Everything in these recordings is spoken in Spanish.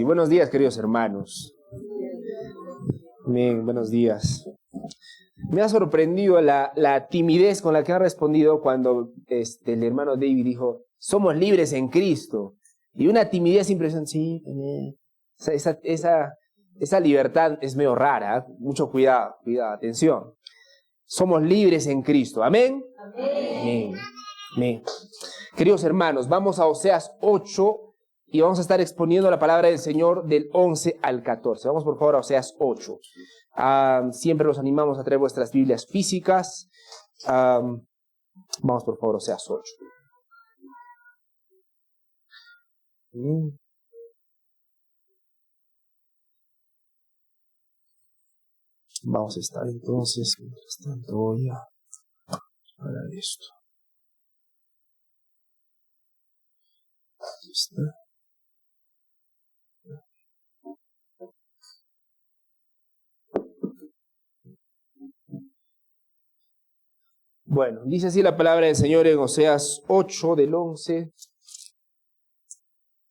Buenos días, queridos hermanos. Bien, buenos días. Me ha sorprendido la timidez con la que ha respondido cuando el hermano David dijo, somos libres en Cristo. Y una timidez impresionante. Sí, esa libertad es medio rara. Mucho cuidado, atención. Somos libres en Cristo. ¿Amén? Amén. Amén. Queridos hermanos, vamos a Oseas 8 y vamos a estar exponiendo la palabra del Señor del 11 al 14. Vamos por favor a Oseas 8. Siempre los animamos a traer vuestras Biblias físicas. Vamos por favor a Oseas 8. Vamos a estar entonces, mientras tanto voy a parar esto. Aquí está. Bueno, dice así la palabra del Señor en Oseas 8, del 11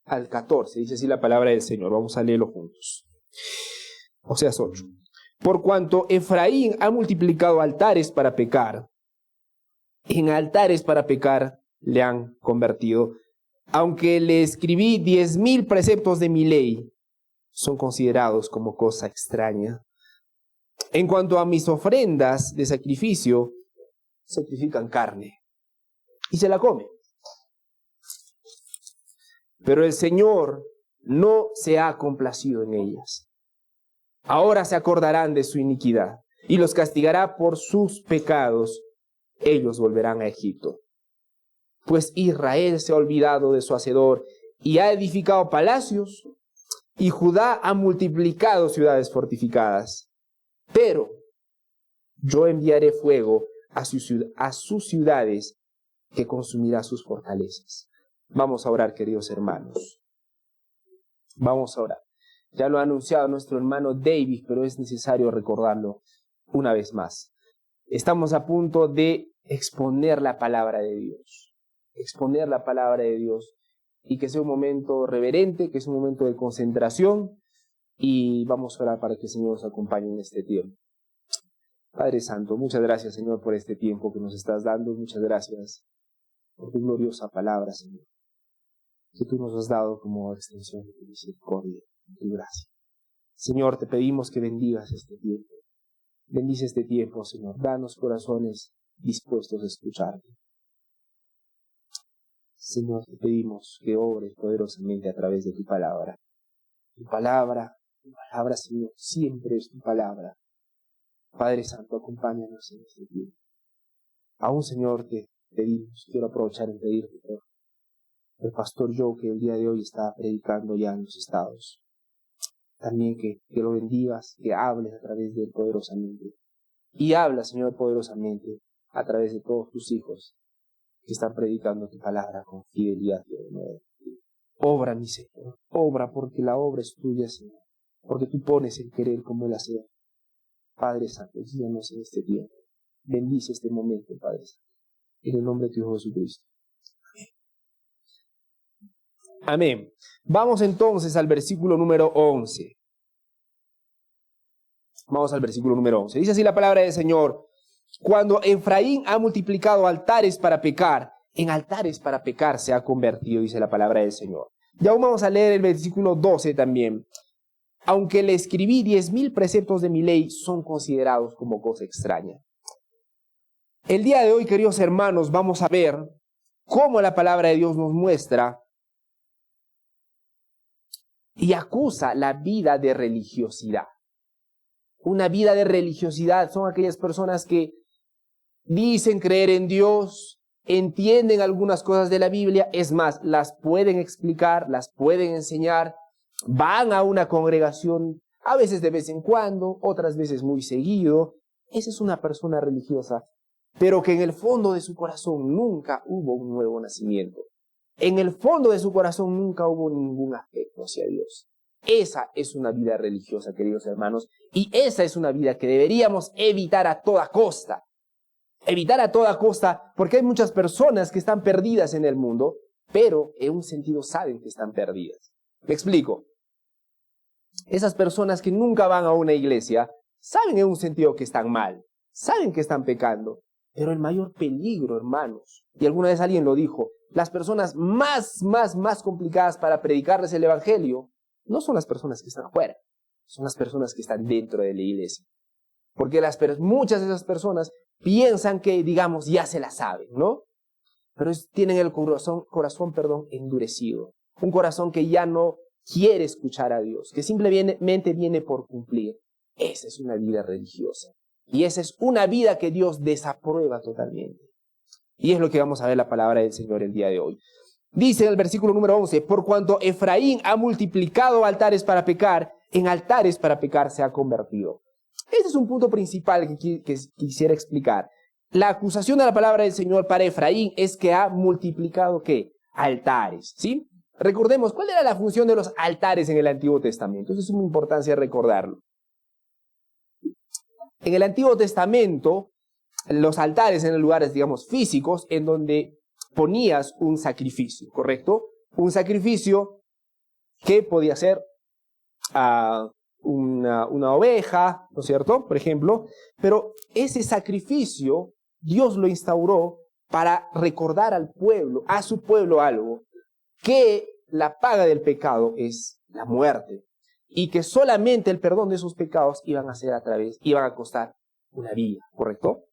al 14. Dice así la palabra del Señor. Vamos a leerlo juntos. Oseas 8. Por cuanto Efraín ha multiplicado altares para pecar, en altares para pecar le han convertido. Aunque le escribí 10,000 preceptos de mi ley, son considerados como cosa extraña. En cuanto a mis ofrendas de sacrificio, sacrifican carne y se la comen. Pero el Señor no se ha complacido en ellas. Ahora se acordarán de su iniquidad y los castigará por sus pecados. Ellos volverán a Egipto. Pues Israel se ha olvidado de su Hacedor y ha edificado palacios, y Judá ha multiplicado ciudades fortificadas. Pero yo enviaré fuego a sus ciudades, que consumirá sus fortalezas. Vamos a orar, queridos hermanos. Vamos a orar. Ya lo ha anunciado nuestro hermano David, pero es necesario recordarlo una vez más. Estamos a punto de exponer la palabra de Dios. Exponer la palabra de Dios. Y que sea un momento reverente, que sea un momento de concentración. Y vamos a orar para que el Señor nos acompañe en este tiempo. Padre Santo, muchas gracias, Señor, por este tiempo que nos estás dando. Muchas gracias por tu gloriosa palabra, Señor, que tú nos has dado como extensión de tu misericordia, de tu gracia. Señor, te pedimos que bendigas este tiempo. Bendice este tiempo, Señor. Danos corazones dispuestos a escucharte. Señor, te pedimos que obres poderosamente a través de tu palabra. Tu palabra, Señor, siempre es tu palabra. Padre Santo, acompáñanos en este tiempo. Aún, Señor, te pedimos, quiero aprovechar en pedirte por el pastor Joe, que el día de hoy está predicando ya en los estados. También que lo bendigas, que hables a través de él poderosamente. Y habla, Señor, poderosamente a través de todos tus hijos que están predicando tu palabra con fidelidad y honor. Obra, mi Señor, obra, porque la obra es tuya, Señor, porque tú pones el querer como el hacer. Padre Santo, guíanos en este tiempo. Bendice este momento, Padre Santo. En el nombre de tu Hijo Jesucristo. Amén. Vamos entonces al versículo número 11. Vamos al versículo número 11. Dice así la palabra del Señor. Cuando Efraín ha multiplicado altares para pecar, en altares para pecar se ha convertido, dice la palabra del Señor. Y aún vamos a leer el versículo 12 también. Aunque le escribí 10,000 preceptos de mi ley, son considerados como cosa extraña. El día de hoy, queridos hermanos, vamos a ver cómo la palabra de Dios nos muestra y acusa la vida de religiosidad. Una vida de religiosidad son aquellas personas que dicen creer en Dios, entienden algunas cosas de la Biblia, es más, las pueden explicar, las pueden enseñar, van a una congregación, a veces de vez en cuando, otras veces muy seguido. Esa es una persona religiosa, pero que en el fondo de su corazón nunca hubo un nuevo nacimiento. En el fondo de su corazón nunca hubo ningún afecto hacia Dios. Esa es una vida religiosa, queridos hermanos, y esa es una vida que deberíamos evitar a toda costa. Evitar a toda costa, porque hay muchas personas que están perdidas en el mundo, pero en un sentido saben que están perdidas. Me explico. Esas personas que nunca van a una iglesia saben en un sentido que están mal, saben que están pecando, pero el mayor peligro, hermanos, y alguna vez alguien lo dijo, las personas más complicadas para predicarles el evangelio no son las personas que están afuera, son las personas que están dentro de la iglesia. Porque muchas de esas personas piensan que, digamos, ya se la saben, ¿no? Pero tienen el corazón, endurecido. Un corazón que ya no quiere escuchar a Dios, que simplemente viene por cumplir. Esa es una vida religiosa. Y esa es una vida que Dios desaprueba totalmente. Y es lo que vamos a ver la palabra del Señor el día de hoy. Dice en el versículo número 11, por cuanto Efraín ha multiplicado altares para pecar, en altares para pecar se ha convertido. Este es un punto principal que quisiera explicar. La acusación de la palabra del Señor para Efraín es que ha multiplicado, ¿qué? Altares, ¿sí? Recordemos, ¿cuál era la función de los altares en el Antiguo Testamento? Eso es una importancia recordarlo. En el Antiguo Testamento, los altares eran lugares, digamos, físicos en donde ponías un sacrificio, ¿correcto? Un sacrificio que podía ser una oveja, ¿no es cierto? Por ejemplo, pero ese sacrificio Dios lo instauró para recordar al pueblo, a su pueblo algo, que la paga del pecado es la muerte y que solamente el perdón de esos pecados iban a costar una vida, ¿correcto?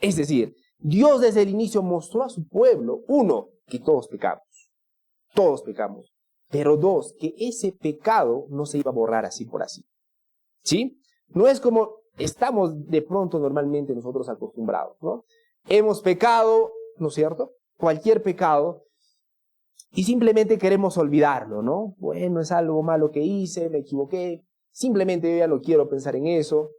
Es decir, Dios desde el inicio mostró a su pueblo, uno, que todos pecamos, pero dos, que ese pecado no se iba a borrar así por así, ¿sí? No es como estamos de pronto normalmente nosotros acostumbrados, ¿no? Hemos pecado, ¿no es cierto? Cualquier pecado, y simplemente queremos olvidarlo, ¿no? Bueno, es algo malo que hice, me equivoqué, simplemente yo ya no quiero pensar en eso.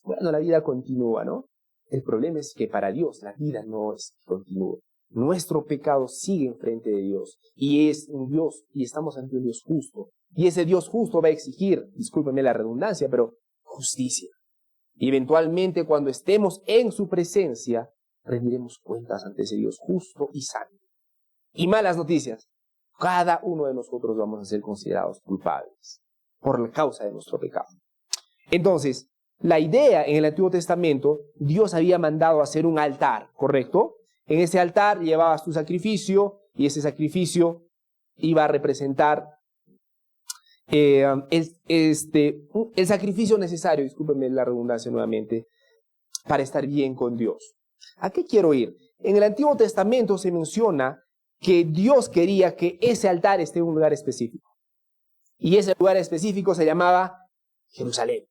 Bueno, la vida continúa, ¿no? El problema es que para Dios la vida no es continua. Nuestro pecado sigue enfrente de Dios y es un Dios y estamos ante un Dios justo. Y ese Dios justo va a exigir, discúlpenme la redundancia, pero justicia. Y eventualmente cuando estemos en su presencia, rendiremos cuentas ante ese Dios justo y santo. Y malas noticias, cada uno de nosotros vamos a ser considerados culpables por la causa de nuestro pecado. Entonces, la idea en el Antiguo Testamento, Dios había mandado hacer un altar, ¿correcto? En ese altar llevabas tu sacrificio y ese sacrificio iba a representar el sacrificio necesario, discúlpenme la redundancia nuevamente, para estar bien con Dios. ¿A qué quiero ir? En el Antiguo Testamento se menciona que Dios quería que ese altar esté en un lugar específico. Y ese lugar específico se llamaba Jerusalén,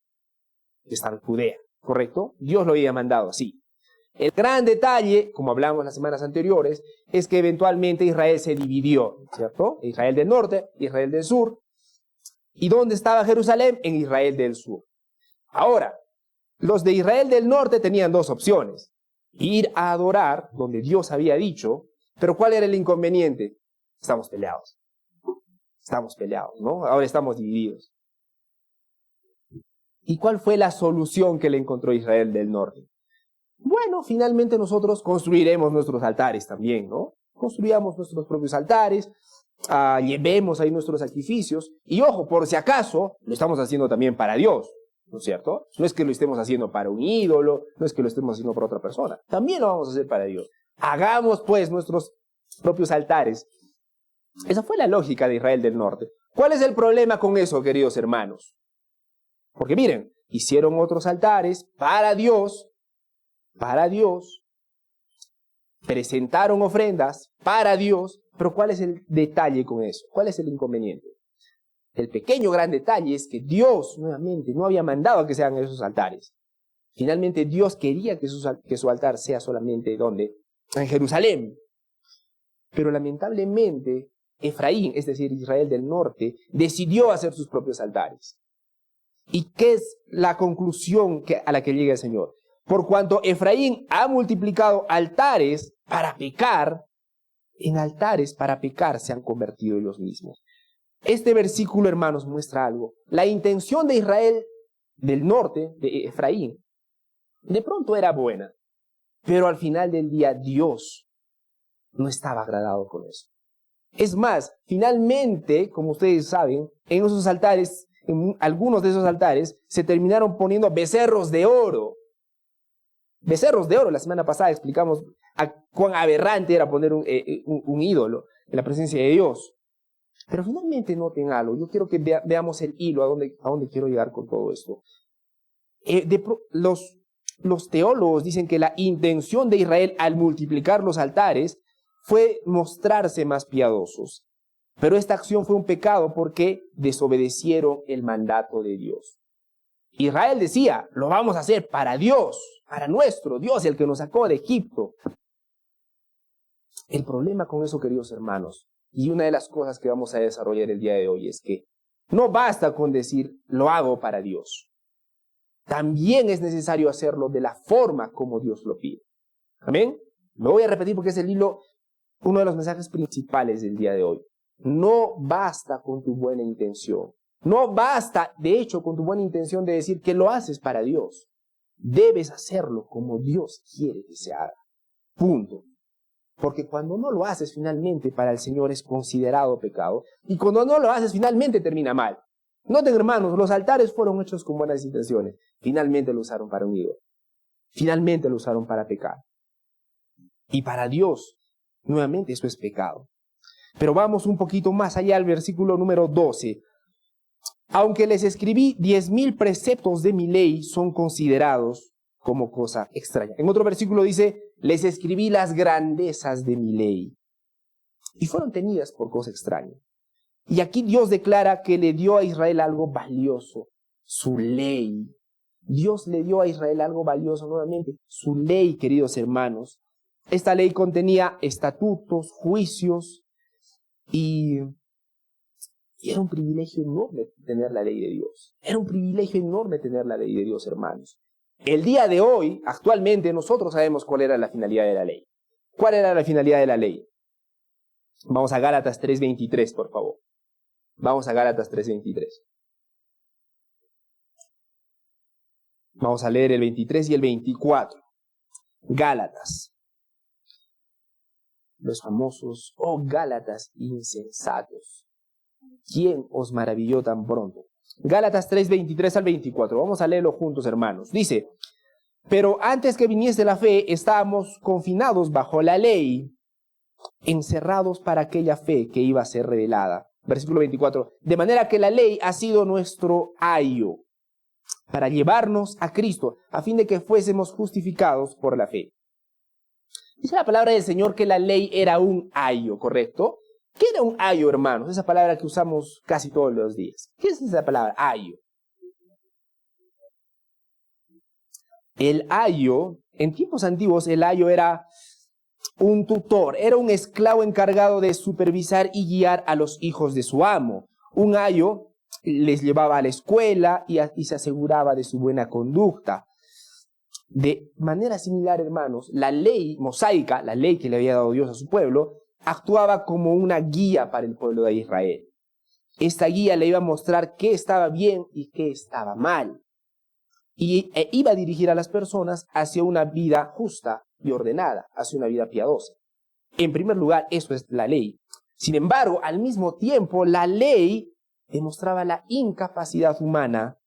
que está en Judea, ¿correcto? Dios lo había mandado así. El gran detalle, como hablamos las semanas anteriores, es que eventualmente Israel se dividió, ¿cierto? Israel del norte, Israel del sur. ¿Y dónde estaba Jerusalén? En Israel del sur. Ahora, los de Israel del norte tenían dos opciones. Ir a adorar donde Dios había dicho, pero ¿cuál era el inconveniente? Estamos peleados, ¿no? Ahora estamos divididos. ¿Y cuál fue la solución que le encontró Israel del norte? Bueno, finalmente nosotros construiremos nuestros altares también, ¿no? Construyamos nuestros propios altares, llevemos ahí nuestros sacrificios, y ojo, por si acaso, lo estamos haciendo también para Dios, ¿no es cierto? No es que lo estemos haciendo para un ídolo, no es que lo estemos haciendo para otra persona, también lo vamos a hacer para Dios. Hagamos pues nuestros propios altares. Esa fue la lógica de Israel del norte. ¿Cuál es el problema con eso, queridos hermanos? Porque miren, hicieron otros altares para Dios, presentaron ofrendas para Dios, pero ¿cuál es el detalle con eso? ¿Cuál es el inconveniente? El pequeño gran detalle es que Dios, nuevamente, no había mandado a que se hagan esos altares. Finalmente Dios quería que su altar sea solamente, ¿dónde? En Jerusalén. Pero lamentablemente, Efraín, es decir, Israel del norte, decidió hacer sus propios altares. ¿Y qué es la conclusión a la que llega el Señor? Por cuanto Efraín ha multiplicado altares para pecar, en altares para pecar se han convertido ellos mismos. Este versículo, hermanos, muestra algo. La intención de Israel del norte, de Efraín, de pronto era buena, pero al final del día Dios no estaba agradado con eso. Es más, finalmente, como ustedes saben, en esos altares, en algunos de esos altares, se terminaron poniendo becerros de oro. Becerros de oro. La semana pasada explicamos cuán aberrante era poner un ídolo en la presencia de Dios. Pero finalmente noten algo. Yo quiero que veamos el hilo a dónde quiero llegar con todo esto. Los teólogos dicen que la intención de Israel al multiplicar los altares fue mostrarse más piadosos. Pero esta acción fue un pecado porque desobedecieron el mandato de Dios. Israel decía, lo vamos a hacer para Dios, para nuestro Dios, el que nos sacó de Egipto. El problema con eso, queridos hermanos, y una de las cosas que vamos a desarrollar el día de hoy es que no basta con decir, lo hago para Dios. También es necesario hacerlo de la forma como Dios lo pide. ¿Amén? Lo voy a repetir porque es el hilo, uno de los mensajes principales del día de hoy. No basta con tu buena intención. No basta, de hecho, con tu buena intención de decir que lo haces para Dios. Debes hacerlo como Dios quiere que se haga. Punto. Porque cuando no lo haces finalmente para el Señor es considerado pecado. Y cuando no lo haces finalmente termina mal. Noten, hermanos, los altares fueron hechos con buenas intenciones. Finalmente lo usaron para un ídolo. Finalmente lo usaron para pecar. Y para Dios, nuevamente, eso es pecado. Pero vamos un poquito más allá al versículo número 12. Aunque les escribí 10,000 preceptos de mi ley, son considerados como cosa extraña. En otro versículo dice, les escribí las grandezas de mi ley. Y fueron tenidas por cosa extraña. Y aquí Dios declara que le dio a Israel algo valioso, su ley. Dios le dio a Israel algo valioso nuevamente, su ley, queridos hermanos. Esta ley contenía estatutos, juicios, y era un privilegio enorme tener la ley de Dios. Era un privilegio enorme tener la ley de Dios, hermanos. El día de hoy, actualmente, nosotros sabemos cuál era la finalidad de la ley. ¿Cuál era la finalidad de la ley? Vamos a Gálatas 3:23, por favor. Vamos a Gálatas 3:23. Vamos a leer el 23 y el 24. Gálatas. Los famosos, oh Gálatas insensatos. ¿Quién os maravilló tan pronto? Gálatas 3:23 al 24. Vamos a leerlo juntos, hermanos. Dice, pero antes que viniese la fe, estábamos confinados bajo la ley, encerrados para aquella fe que iba a ser revelada. Versículo 24. De manera que la ley ha sido nuestro ayo para llevarnos a Cristo, a fin de que fuésemos justificados por la fe. Dice la palabra del Señor que la ley era un ayo, ¿correcto? ¿Qué era un ayo, hermanos? Esa palabra que usamos casi todos los días. ¿Qué es esa palabra, ayo? El ayo, en tiempos antiguos, el ayo era un tutor, era un esclavo encargado de supervisar y guiar a los hijos de su amo. Un ayo les llevaba a la escuela y se aseguraba de su buena conducta. De manera similar, hermanos, la ley mosaica, la ley que le había dado Dios a su pueblo, actuaba como una guía para el pueblo de Israel. Esta guía le iba a mostrar qué estaba bien y qué estaba mal. Y iba a dirigir a las personas hacia una vida justa y ordenada, hacia una vida piadosa. En primer lugar, eso es la ley. Sin embargo, al mismo tiempo, la ley demostraba la incapacidad humana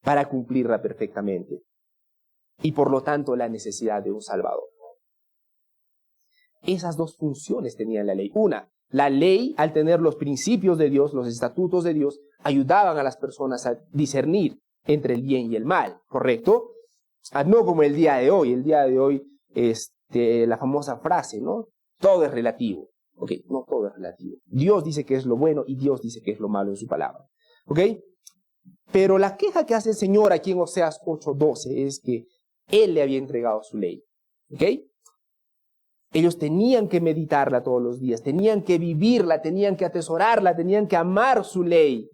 para cumplirla perfectamente. Y por lo tanto, la necesidad de un Salvador. Esas dos funciones tenía la ley. Una, la ley, al tener los principios de Dios, los estatutos de Dios, ayudaban a las personas a discernir entre el bien y el mal, ¿correcto? No como el día de hoy. El día de hoy, la famosa frase, ¿no? Todo es relativo. ¿Ok? No todo es relativo. Dios dice que es lo bueno y Dios dice que es lo malo en su palabra. ¿Ok? Pero la queja que hace el Señor aquí en Oseas 8:12 es que Él le había entregado su ley. ¿Ok? Ellos tenían que meditarla todos los días, tenían que vivirla, tenían que atesorarla, tenían que amar su ley.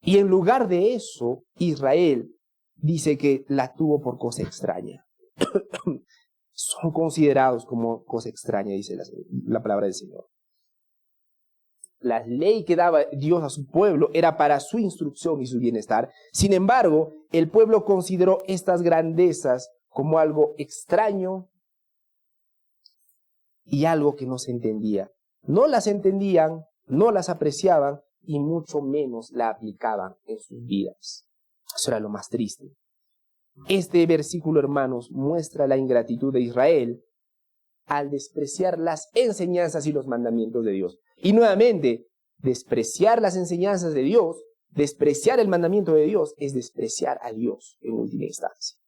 Y en lugar de eso, Israel dice que la tuvo por cosa extraña. Son considerados como cosa extraña, dice la palabra del Señor. La ley que daba Dios a su pueblo era para su instrucción y su bienestar. Sin embargo, el pueblo consideró estas grandezas como algo extraño y algo que no se entendía. no las entendían, no las apreciaban y mucho menos la aplicaban en sus vidas. Eso era lo más triste. Este versículo, hermanos, muestra la ingratitud de Israel al despreciar las enseñanzas y los mandamientos de Dios. Y nuevamente, despreciar las enseñanzas de Dios, despreciar el mandamiento de Dios, es despreciar a Dios en última instancia.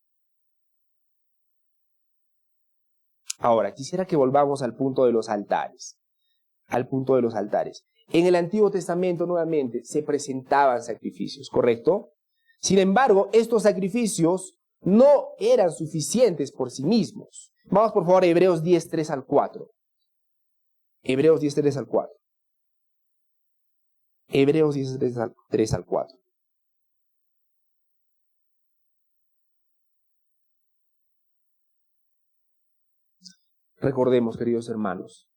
Ahora, quisiera que volvamos al punto de los altares. Al punto de los altares. En el Antiguo Testamento, nuevamente, se presentaban sacrificios, ¿correcto? Sin embargo, estos sacrificios no eran suficientes por sí mismos. Vamos por favor a Hebreos 10, 3 al 4. Hebreos 10, 3 al 4. Hebreos 10, 3 al 4. Recordemos, queridos hermanos,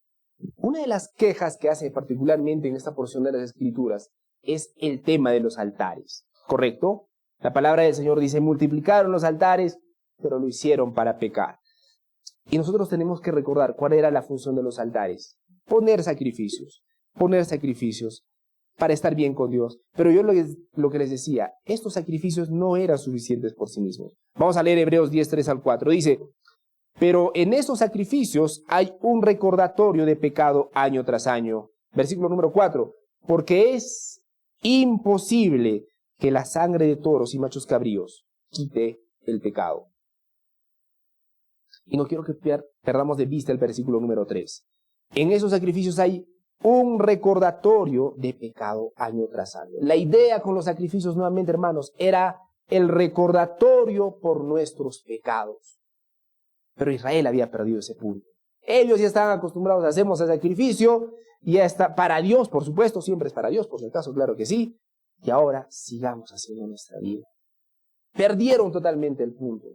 una de las quejas que hace particularmente en esta porción de las Escrituras es el tema de los altares, ¿correcto? La palabra del Señor dice, multiplicaron los altares, pero lo hicieron para pecar. Y nosotros tenemos que recordar cuál era la función de los altares. Poner sacrificios para estar bien con Dios. Pero yo lo que les decía, estos sacrificios no eran suficientes por sí mismos. Vamos a leer Hebreos 10, 3 al 4. Dice, pero en estos sacrificios hay un recordatorio de pecado año tras año. Versículo número 4. Porque es imposible que la sangre de toros y machos cabríos quite el pecado. Y no quiero que perdamos de vista el versículo número 3. En esos sacrificios hay un recordatorio de pecado año tras año. La idea con los sacrificios, nuevamente, hermanos, era el recordatorio por nuestros pecados. Pero Israel había perdido ese punto. Ellos ya estaban acostumbrados a hacer ese sacrificio, y ya está para Dios, por supuesto, siempre es para Dios, por si acaso, claro que sí. Y ahora sigamos haciendo nuestra vida. Perdieron totalmente el punto.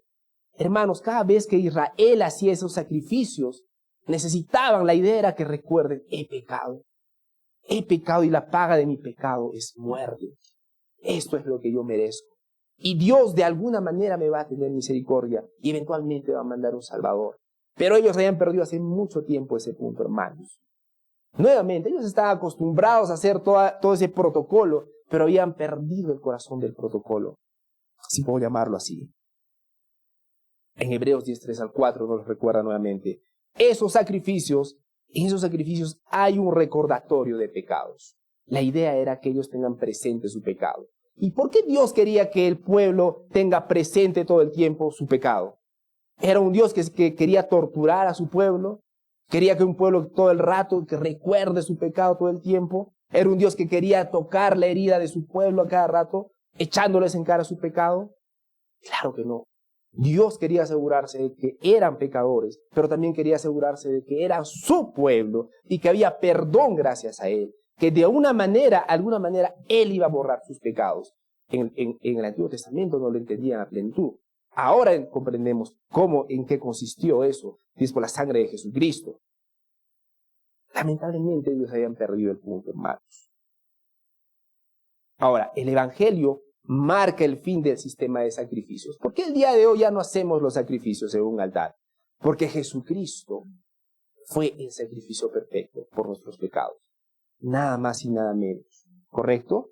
Hermanos, cada vez que Israel hacía esos sacrificios, necesitaban, la idea era que recuerden, he pecado y la paga de mi pecado es muerte. Esto es lo que yo merezco. Y Dios de alguna manera me va a tener misericordia y eventualmente va a mandar un Salvador. Pero ellos habían perdido hace mucho tiempo ese punto, hermanos. Nuevamente, ellos estaban acostumbrados a hacer todo ese protocolo, pero habían perdido el corazón del protocolo, si puedo llamarlo así. En Hebreos 10, 3 al 4 nos recuerda nuevamente. En esos sacrificios hay un recordatorio de pecados. La idea era que ellos tengan presente su pecado. ¿Y por qué Dios quería que el pueblo tenga presente todo el tiempo su pecado? ¿Era un Dios que quería torturar a su pueblo? ¿Quería que un pueblo todo el rato que recuerde su pecado todo el tiempo? ¿Era un Dios que quería tocar la herida de su pueblo a cada rato, echándoles en cara su pecado? Claro que no. Dios quería asegurarse de que eran pecadores, pero también quería asegurarse de que eran su pueblo y que había perdón gracias a Él, que de alguna manera, Él iba a borrar sus pecados. En el Antiguo Testamento no lo entendían a plenitud. Ahora comprendemos en qué consistió eso, y es por la sangre de Jesucristo. Lamentablemente ellos habían perdido el punto, hermanos. Ahora, el Evangelio marca el fin del sistema de sacrificios. ¿Por qué el día de hoy ya no hacemos los sacrificios en un altar? Porque Jesucristo fue el sacrificio perfecto por nuestros pecados. Nada más y nada menos. ¿Correcto?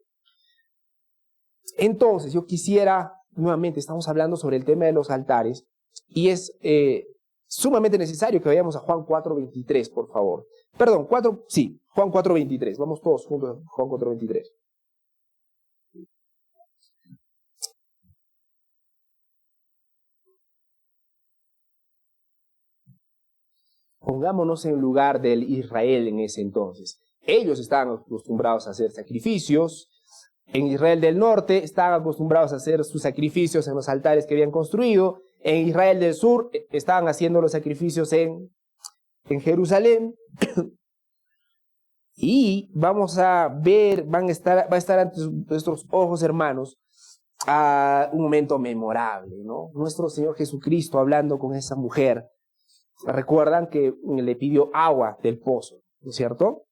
Entonces, yo quisiera, nuevamente, estamos hablando sobre el tema de los altares, y es sumamente necesario que vayamos a Juan 4:23, por favor. Perdón, Juan 4:23. Vamos todos juntos a Juan 4:23. Pongámonos en lugar del Israel en ese entonces. Ellos estaban acostumbrados a hacer sacrificios. En Israel del norte estaban acostumbrados a hacer sus sacrificios en los altares que habían construido. En Israel del sur estaban haciendo los sacrificios en Jerusalén. Y vamos a ver, va a estar ante nuestros ojos, hermanos, a un momento memorable, ¿no? Nuestro Señor Jesucristo hablando con esa mujer. Recuerdan que le pidió agua del pozo, ¿no es cierto?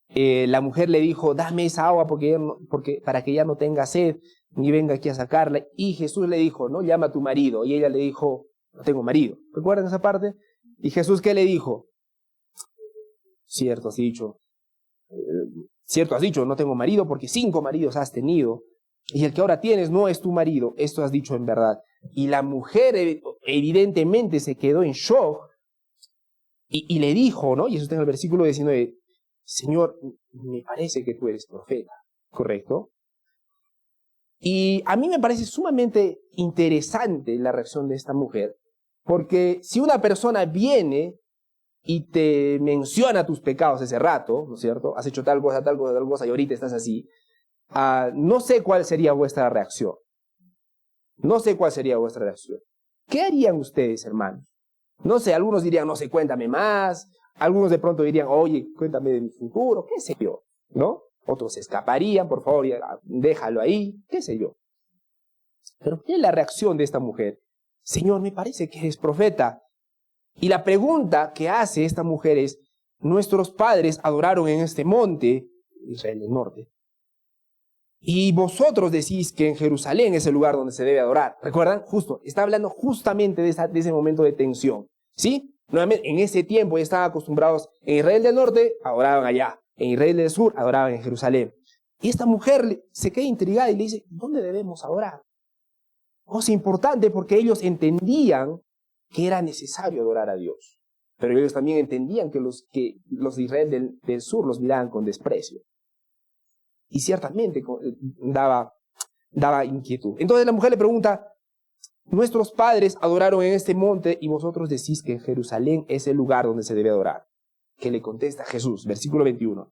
La mujer le dijo, dame esa agua para que ella no tenga sed, ni venga aquí a sacarla. Y Jesús le dijo, no, llama a tu marido. Y ella le dijo, no tengo marido. ¿Recuerdan esa parte? Y Jesús, ¿qué le dijo? cierto has dicho, no tengo marido porque 5 maridos has tenido, y el que ahora tienes no es tu marido, esto has dicho en verdad. Y la mujer evidentemente se quedó en shock y le dijo, ¿no? Y eso está en el versículo 19, Señor, me parece que tú eres profeta, ¿correcto? Y a mí me parece sumamente interesante la reacción de esta mujer, porque si una persona viene y te menciona tus pecados ese rato, ¿no es cierto? Has hecho tal cosa, tal cosa, tal cosa, y ahorita estás así. No sé cuál sería vuestra reacción. No sé cuál sería vuestra reacción. ¿Qué harían ustedes, hermanos? No sé, algunos dirían, no sé, cuéntame más. Algunos de pronto dirían, oye, cuéntame de mi futuro, qué sé yo, ¿no? Otros escaparían, por favor, déjalo ahí, qué sé yo. Pero ¿qué es la reacción de esta mujer? Señor, me parece que eres profeta. Y la pregunta que hace esta mujer es, nuestros padres adoraron en este monte, Israel del Norte, y vosotros decís que en Jerusalén es el lugar donde se debe adorar. ¿Recuerdan? Está hablando justamente de ese momento de tensión, ¿sí? Nuevamente, en ese tiempo ya estaban acostumbrados, en Israel del Norte, adoraban allá, en Israel del Sur, adoraban en Jerusalén. Y esta mujer se queda intrigada y le dice, ¿dónde debemos adorar? Cosa importante porque ellos entendían que era necesario adorar a Dios. Pero ellos también entendían que los de Israel del Sur los miraban con desprecio. Y ciertamente daba inquietud. Entonces la mujer le pregunta, nuestros padres adoraron en este monte y vosotros decís que Jerusalén es el lugar donde se debe adorar. ¿Qué le contesta Jesús? Versículo 21.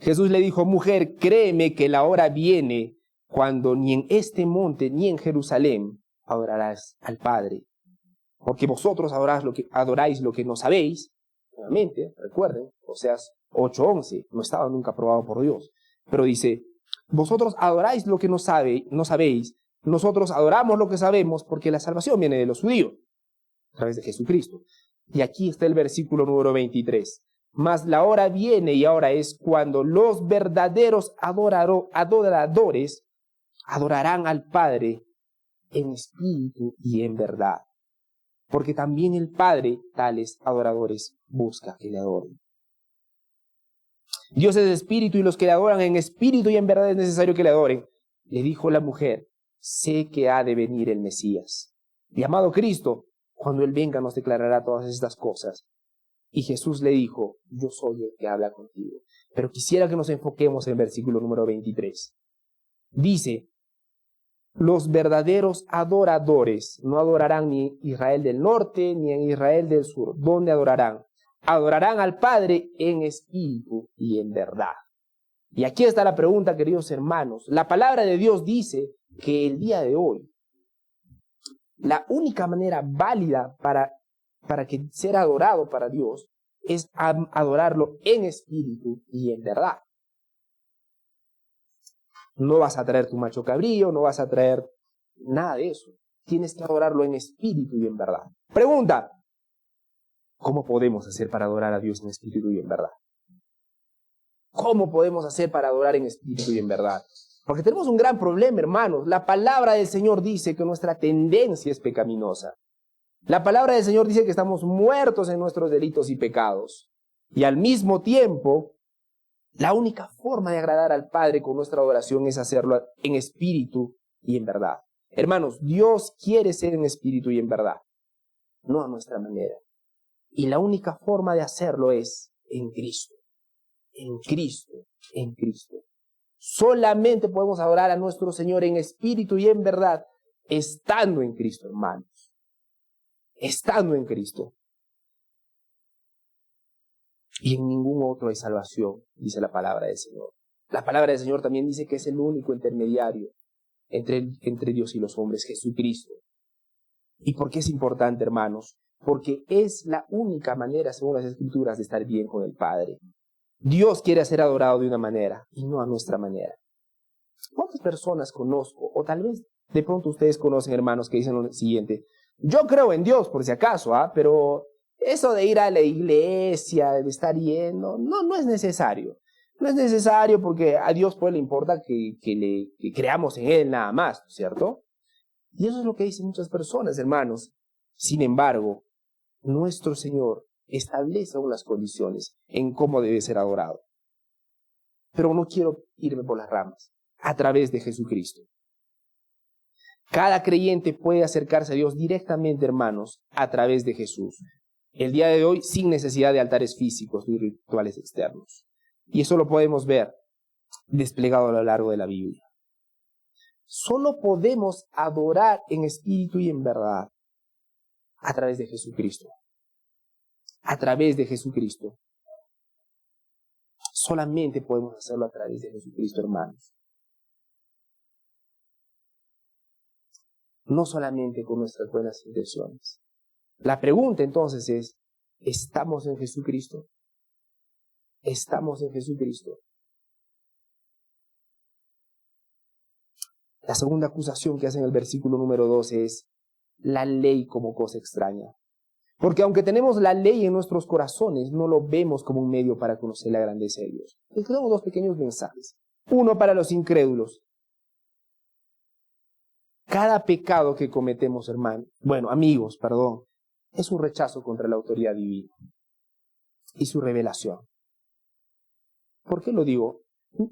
Jesús le dijo, mujer, créeme que la hora viene cuando ni en este monte ni en Jerusalén adorarás al Padre. Porque vosotros adoráis lo que no sabéis. Nuevamente, recuerden, Oseas 8:11, no estaba nunca aprobado por Dios. Pero dice, vosotros adoráis lo que no sabéis, nosotros adoramos lo que sabemos porque la salvación viene de los judíos, a través de Jesucristo. Y aquí está el versículo número 23. Mas la hora viene y ahora es cuando los verdaderos adoradores adorarán al Padre en espíritu y en verdad. Porque también el Padre, tales adoradores, busca que le adoren. Dios es espíritu y los que le adoran en espíritu y en verdad es necesario que le adoren. Le dijo la mujer, sé que ha de venir el Mesías, llamado Cristo. Cuando Él venga nos declarará todas estas cosas. Y Jesús le dijo, yo soy el que habla contigo. Pero quisiera que nos enfoquemos en el versículo número 23. Dice, los verdaderos adoradores no adorarán ni en Israel del Norte ni en Israel del Sur. ¿Dónde adorarán? Adorarán al Padre en espíritu y en verdad. Y aquí está la pregunta, queridos hermanos. La palabra de Dios dice que el día de hoy, la única manera válida para que ser adorado para Dios es adorarlo en espíritu y en verdad. No vas a traer tu macho cabrío, no vas a traer nada de eso. Tienes que adorarlo en espíritu y en verdad. Pregunta, ¿cómo podemos hacer para adorar a Dios en espíritu y en verdad? ¿Cómo podemos hacer para adorar en espíritu y en verdad? Porque tenemos un gran problema, hermanos. La palabra del Señor dice que nuestra tendencia es pecaminosa. La palabra del Señor dice que estamos muertos en nuestros delitos y pecados. Y al mismo tiempo, la única forma de agradar al Padre con nuestra adoración es hacerlo en espíritu y en verdad. Hermanos, Dios quiere ser en espíritu y en verdad, no a nuestra manera. Y la única forma de hacerlo es en Cristo, en Cristo, en Cristo. Solamente podemos adorar a nuestro Señor en espíritu y en verdad, estando en Cristo, hermanos. Estando en Cristo. Y en ningún otro hay salvación, dice la palabra del Señor. La palabra del Señor también dice que es el único intermediario entre Dios y los hombres, Jesucristo. ¿Y por qué es importante, hermanos? Porque es la única manera, según las Escrituras, de estar bien con el Padre. Dios quiere ser adorado de una manera y no a nuestra manera. ¿Cuántas personas conozco? O tal vez de pronto ustedes conocen hermanos que dicen lo siguiente. Yo creo en Dios, por si acaso, pero eso de ir a la iglesia, de estar yendo, no es necesario. No es necesario porque a Dios pues le importa que creamos en Él nada más, ¿cierto? Y eso es lo que dicen muchas personas, hermanos. Sin embargo, nuestro Señor establece unas condiciones en cómo debe ser adorado. Pero no quiero irme por las ramas. A través de Jesucristo. Cada creyente puede acercarse a Dios directamente, hermanos, a través de Jesús. El día de hoy, sin necesidad de altares físicos ni rituales externos. Y eso lo podemos ver desplegado a lo largo de la Biblia. Solo podemos adorar en espíritu y en verdad a través de Jesucristo. A través de Jesucristo. Solamente podemos hacerlo a través de Jesucristo, hermanos. No solamente con nuestras buenas intenciones. La pregunta entonces es, ¿estamos en Jesucristo? ¿Estamos en Jesucristo? La segunda acusación que hace en el versículo número 12 es la ley como cosa extraña. Porque aunque tenemos la ley en nuestros corazones, no lo vemos como un medio para conocer la grandeza de Dios. Les tenemos dos pequeños mensajes. Uno para los incrédulos. Cada pecado que cometemos, amigos, es un rechazo contra la autoridad divina y su revelación. ¿Por qué lo digo?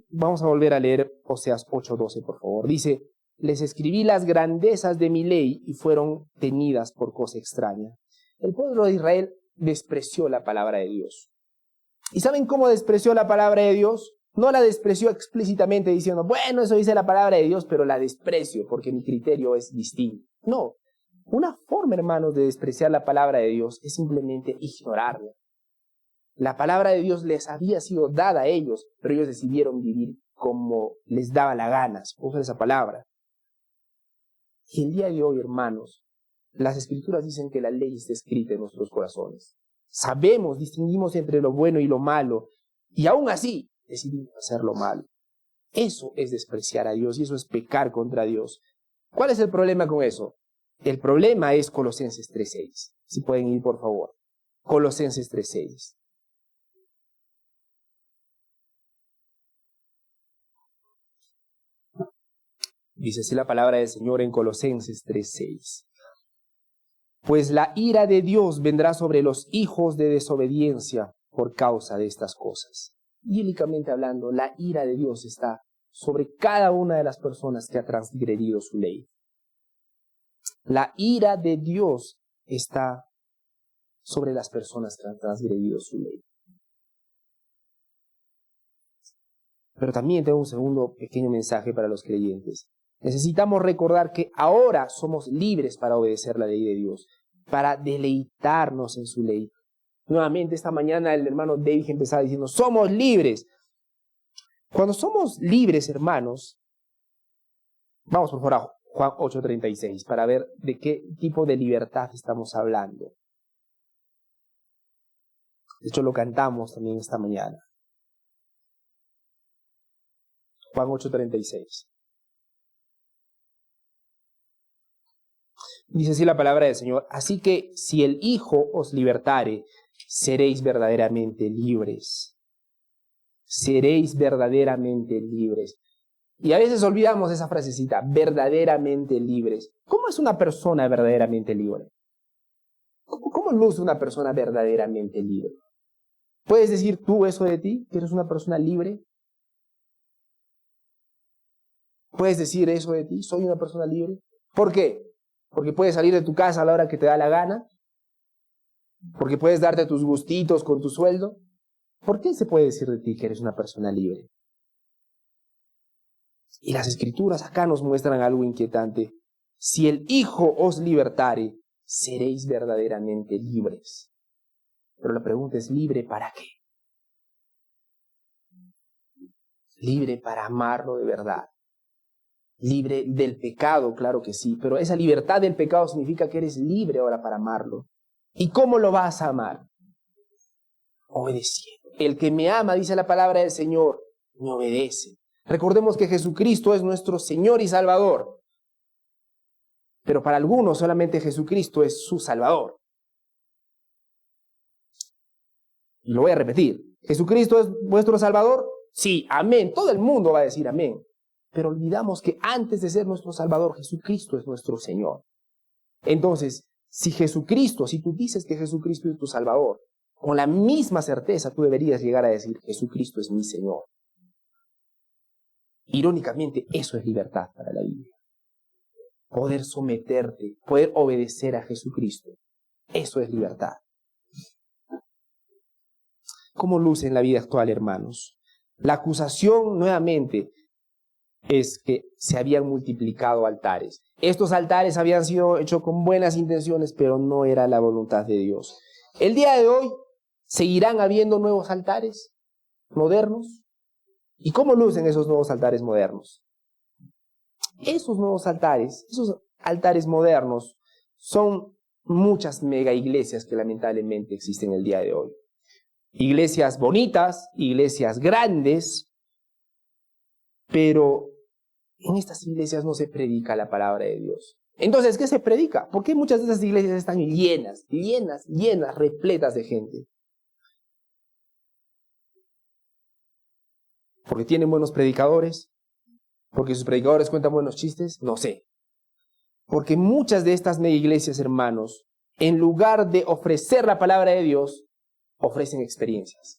Vamos a volver a leer Oseas 8:12, por favor. Dice, les escribí las grandezas de mi ley y fueron tenidas por cosa extraña. El pueblo de Israel despreció la palabra de Dios. ¿Y saben cómo despreció la palabra de Dios? No la despreció explícitamente diciendo, bueno, eso dice la palabra de Dios, pero la desprecio porque mi criterio es distinto. No, una forma, hermanos, de despreciar la palabra de Dios es simplemente ignorarla. La palabra de Dios les había sido dada a ellos, pero ellos decidieron vivir como les daba la gana, usar esa palabra. Y el día de hoy, hermanos, las Escrituras dicen que la ley está escrita en nuestros corazones. Sabemos, distinguimos entre lo bueno y lo malo, y aún así decidimos hacer lo malo. Eso es despreciar a Dios y eso es pecar contra Dios. ¿Cuál es el problema con eso? El problema es Colosenses 3:6. Si pueden ir, por favor. Colosenses 3:6. Dice así la palabra del Señor en Colosenses 3:6. Pues la ira de Dios vendrá sobre los hijos de desobediencia por causa de estas cosas. Bíblicamente hablando, la ira de Dios está sobre cada una de las personas que ha transgredido su ley. La ira de Dios está sobre las personas que han transgredido su ley. Pero también tengo un segundo pequeño mensaje para los creyentes. Necesitamos recordar que ahora somos libres para obedecer la ley de Dios, para deleitarnos en su ley. Nuevamente esta mañana el hermano David empezaba diciendo, somos libres. Cuando somos libres, hermanos, vamos por favor a Juan 8:36 para ver de qué tipo de libertad estamos hablando. De hecho lo cantamos también esta mañana. Juan 8:36. Dice así la palabra del Señor, así que si el Hijo os libertare, seréis verdaderamente libres. Seréis verdaderamente libres. Y a veces olvidamos esa frasecita, verdaderamente libres. ¿Cómo es una persona verdaderamente libre? ¿Cómo luce una persona verdaderamente libre? ¿Puedes decir tú eso de ti, que eres una persona libre? ¿Puedes decir eso de ti? ¿Soy una persona libre? ¿Por qué? Porque puedes salir de tu casa a la hora que te da la gana. Porque puedes darte tus gustitos con tu sueldo. ¿Por qué se puede decir de ti que eres una persona libre? Y las Escrituras acá nos muestran algo inquietante. Si el Hijo os libertare, seréis verdaderamente libres. Pero la pregunta es, ¿libre para qué? Libre para amarlo de verdad. Libre del pecado, claro que sí, pero esa libertad del pecado significa que eres libre ahora para amarlo. ¿Y cómo lo vas a amar? Obedeciendo. El que me ama, dice la palabra del Señor, me obedece. Recordemos que Jesucristo es nuestro Señor y Salvador. Pero para algunos solamente Jesucristo es su Salvador. Y lo voy a repetir. ¿Jesucristo es vuestro Salvador? Sí, amén. Todo el mundo va a decir amén. Pero olvidamos que antes de ser nuestro Salvador, Jesucristo es nuestro Señor. Entonces, si tú dices que Jesucristo es tu Salvador, con la misma certeza tú deberías llegar a decir, Jesucristo es mi Señor. Irónicamente, eso es libertad para la Biblia. Poder someterte, poder obedecer a Jesucristo. Eso es libertad. ¿Cómo luce en la vida actual, hermanos? La acusación, nuevamente, es que se habían multiplicado altares. Estos altares habían sido hechos con buenas intenciones, pero no era la voluntad de Dios. El día de hoy, ¿seguirán habiendo nuevos altares modernos? ¿Y cómo lucen esos nuevos altares modernos? Esos nuevos altares, esos altares modernos, son muchas mega iglesias que lamentablemente existen el día de hoy. Iglesias bonitas, iglesias grandes, pero en estas iglesias no se predica la palabra de Dios. Entonces, ¿qué se predica? ¿Por qué muchas de esas iglesias están llenas, repletas de gente? ¿Porque tienen buenos predicadores? ¿Porque sus predicadores cuentan buenos chistes? No sé. Porque muchas de estas mega iglesias, hermanos, en lugar de ofrecer la palabra de Dios, ofrecen experiencias.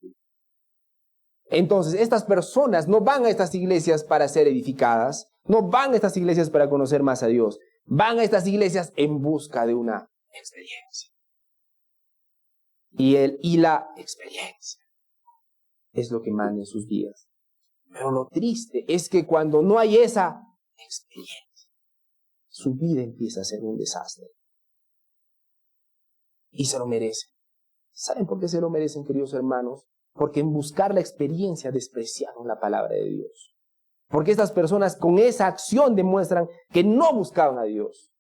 Entonces, estas personas no van a estas iglesias para ser edificadas, no van a estas iglesias para conocer más a Dios, van a estas iglesias en busca de una experiencia. Y la experiencia es lo que manda en sus vidas. Pero lo triste es que cuando no hay esa experiencia, su vida empieza a ser un desastre. Y se lo merecen. ¿Saben por qué se lo merecen, queridos hermanos? Porque en buscar la experiencia despreciaron la palabra de Dios. Porque estas personas con esa acción demuestran que no buscaban a Dios,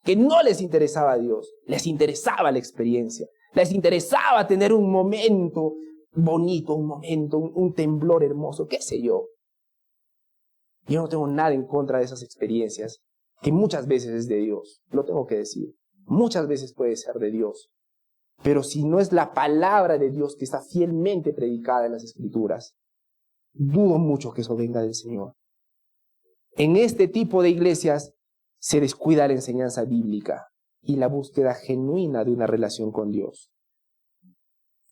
que no les interesaba a Dios, les interesaba la experiencia, les interesaba tener un momento bonito, un temblor hermoso, qué sé yo. Yo no tengo nada en contra de esas experiencias, que muchas veces es de Dios, lo tengo que decir, muchas veces puede ser de Dios. Pero si no es la palabra de Dios que está fielmente predicada en las Escrituras, dudo mucho que eso venga del Señor. En este tipo de iglesias se descuida la enseñanza bíblica y la búsqueda genuina de una relación con Dios.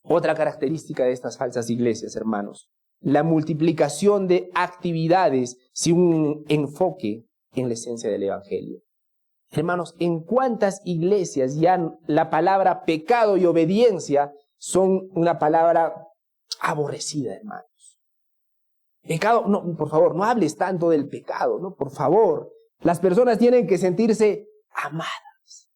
Otra característica de estas falsas iglesias, hermanos, la multiplicación de actividades sin un enfoque en la esencia del Evangelio. Hermanos, ¿en cuántas iglesias ya la palabra pecado y obediencia son una palabra aborrecida, hermanos? Pecado, no, por favor, no hables tanto del pecado, no, por favor. Las personas tienen que sentirse amadas.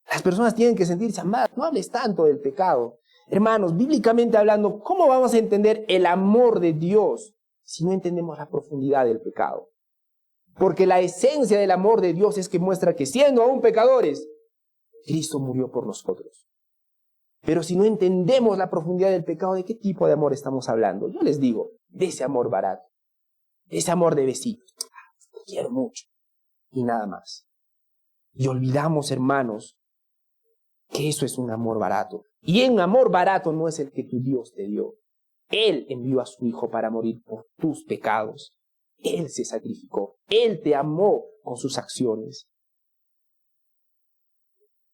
Las personas tienen que sentirse amadas, no hables tanto del pecado. Hermanos, bíblicamente hablando, ¿cómo vamos a entender el amor de Dios si no entendemos la profundidad del pecado? Porque la esencia del amor de Dios es que muestra que siendo aún pecadores, Cristo murió por nosotros. Pero si no entendemos la profundidad del pecado, ¿de qué tipo de amor estamos hablando? Yo les digo, de ese amor barato, de ese amor de vecino. Te quiero mucho. Y nada más. Y olvidamos, hermanos, que eso es un amor barato. Y en amor barato no es el que tu Dios te dio. Él envió a su Hijo para morir por tus pecados. Él se sacrificó. Él te amó con sus acciones.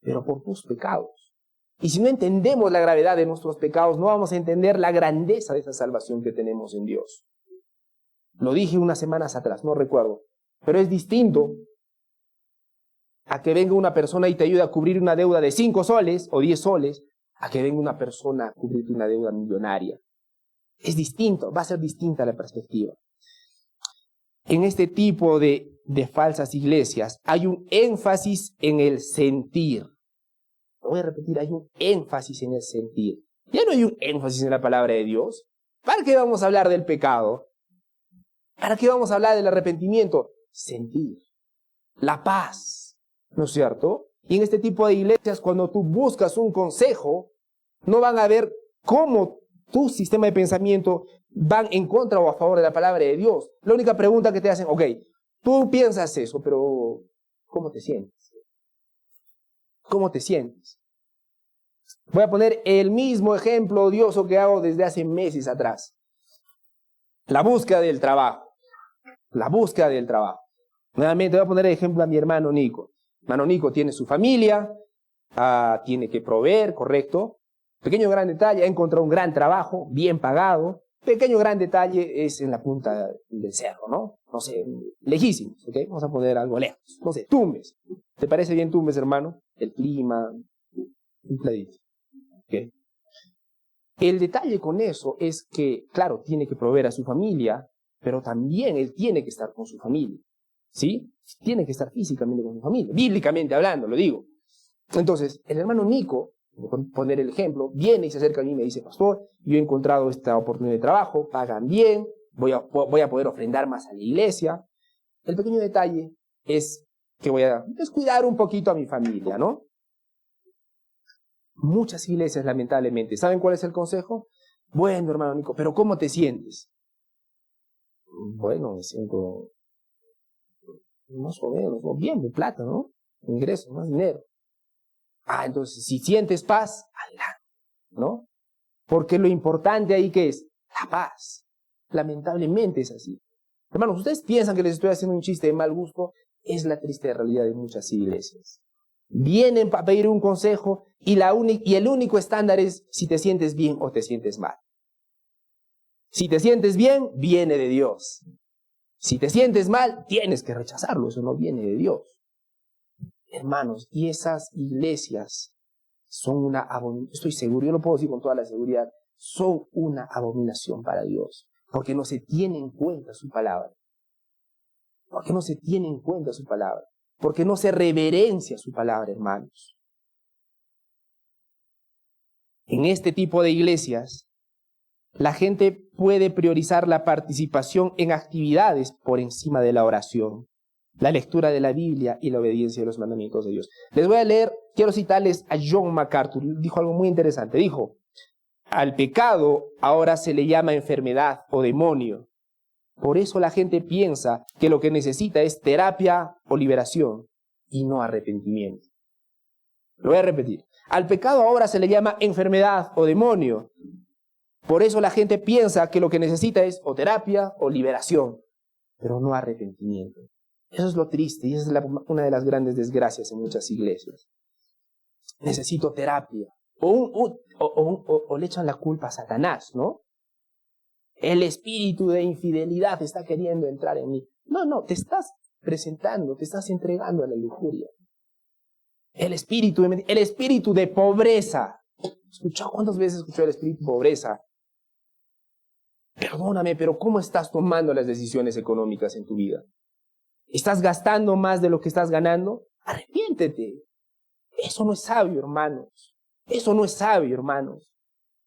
Pero por tus pecados. Y si no entendemos la gravedad de nuestros pecados, no vamos a entender la grandeza de esa salvación que tenemos en Dios. Lo dije unas semanas atrás, no recuerdo. Pero es distinto a que venga una persona y te ayude a cubrir una deuda de 5 soles o 10 soles, a que venga una persona a cubrirte una deuda millonaria. Es distinto, va a ser distinta la perspectiva. En este tipo de falsas iglesias hay un énfasis en el sentir. Lo voy a repetir, hay un énfasis en el sentir. Ya no hay un énfasis en la palabra de Dios. ¿Para qué vamos a hablar del pecado? ¿Para qué vamos a hablar del arrepentimiento? Sentir. La paz, ¿no es cierto? Y en este tipo de iglesias, cuando tú buscas un consejo, no van a ver cómo tu sistema de pensamiento van en contra o a favor de la palabra de Dios. La única pregunta que te hacen, ok, tú piensas eso, pero ¿cómo te sientes? ¿Cómo te sientes? Voy a poner el mismo ejemplo odioso que hago desde hace meses atrás. La búsqueda del trabajo. La búsqueda del trabajo. Nuevamente voy a poner el ejemplo a mi hermano Nico. Mi hermano Nico tiene su familia, tiene que proveer, correcto, Pequeño gran detalle, ha encontrado un gran trabajo, bien pagado. Pequeño gran detalle es en la punta del cerro, ¿no? No sé, lejísimos, ¿ok? Vamos a poner algo lejos. No sé, Tumbes. ¿Te parece bien Tumbes, hermano? El clima, un pladito. ¿Ok? El detalle con eso es que, claro, tiene que proveer a su familia, pero también él tiene que estar con su familia, ¿sí? Tiene que estar físicamente con su familia, bíblicamente hablando, lo digo. Entonces, el hermano Nico, por poner el ejemplo, viene y se acerca a mí y me dice, pastor, yo he encontrado esta oportunidad de trabajo, pagan bien, voy a poder ofrendar más a la iglesia. El pequeño detalle es que voy a descuidar un poquito a mi familia, ¿no? Muchas iglesias, lamentablemente, ¿saben cuál es el consejo? Bueno, hermano Nico, pero ¿cómo te sientes? Bueno, me siento más o menos, ¿no? Bien, de plata, ¿no? Ingresos, más dinero. Ah, entonces, si sientes paz, adelante, ¿no? Porque lo importante ahí, ¿qué es? La paz. Lamentablemente es así. Hermanos, ¿ustedes piensan que les estoy haciendo un chiste de mal gusto? Es la triste realidad de muchas iglesias. Vienen para pedir un consejo y el único estándar es si te sientes bien o te sientes mal. Si te sientes bien, viene de Dios. Si te sientes mal, tienes que rechazarlo, eso no viene de Dios. Hermanos, y esas iglesias son una abominación, estoy seguro, yo lo puedo decir con toda la seguridad, son una abominación para Dios, porque no se tiene en cuenta su palabra. Porque no se tiene en cuenta su palabra. Porque no se reverencia su palabra, hermanos. En este tipo de iglesias, la gente puede priorizar la participación en actividades por encima de la oración, la lectura de la Biblia y la obediencia de los mandamientos de Dios. Les voy a leer, quiero citarles a John MacArthur, dijo algo muy interesante, dijo, al pecado ahora se le llama enfermedad o demonio. Por eso la gente piensa que lo que necesita es terapia o liberación y no arrepentimiento. Lo voy a repetir. Al pecado ahora se le llama enfermedad o demonio. Por eso la gente piensa que lo que necesita es o terapia o liberación, pero no arrepentimiento. Eso es lo triste y esa es una de las grandes desgracias en muchas iglesias. Necesito terapia. O le echan la culpa a Satanás, ¿no? El espíritu de infidelidad está queriendo entrar en mí. No, te estás presentando, te estás entregando a la lujuria. El espíritu de pobreza. ¿Cuántas veces escuchó el espíritu de pobreza? Perdóname, pero ¿cómo estás tomando las decisiones económicas en tu vida? ¿Estás gastando más de lo que estás ganando? Arrepiéntete. Eso no es sabio, hermanos. Eso no es sabio, hermanos.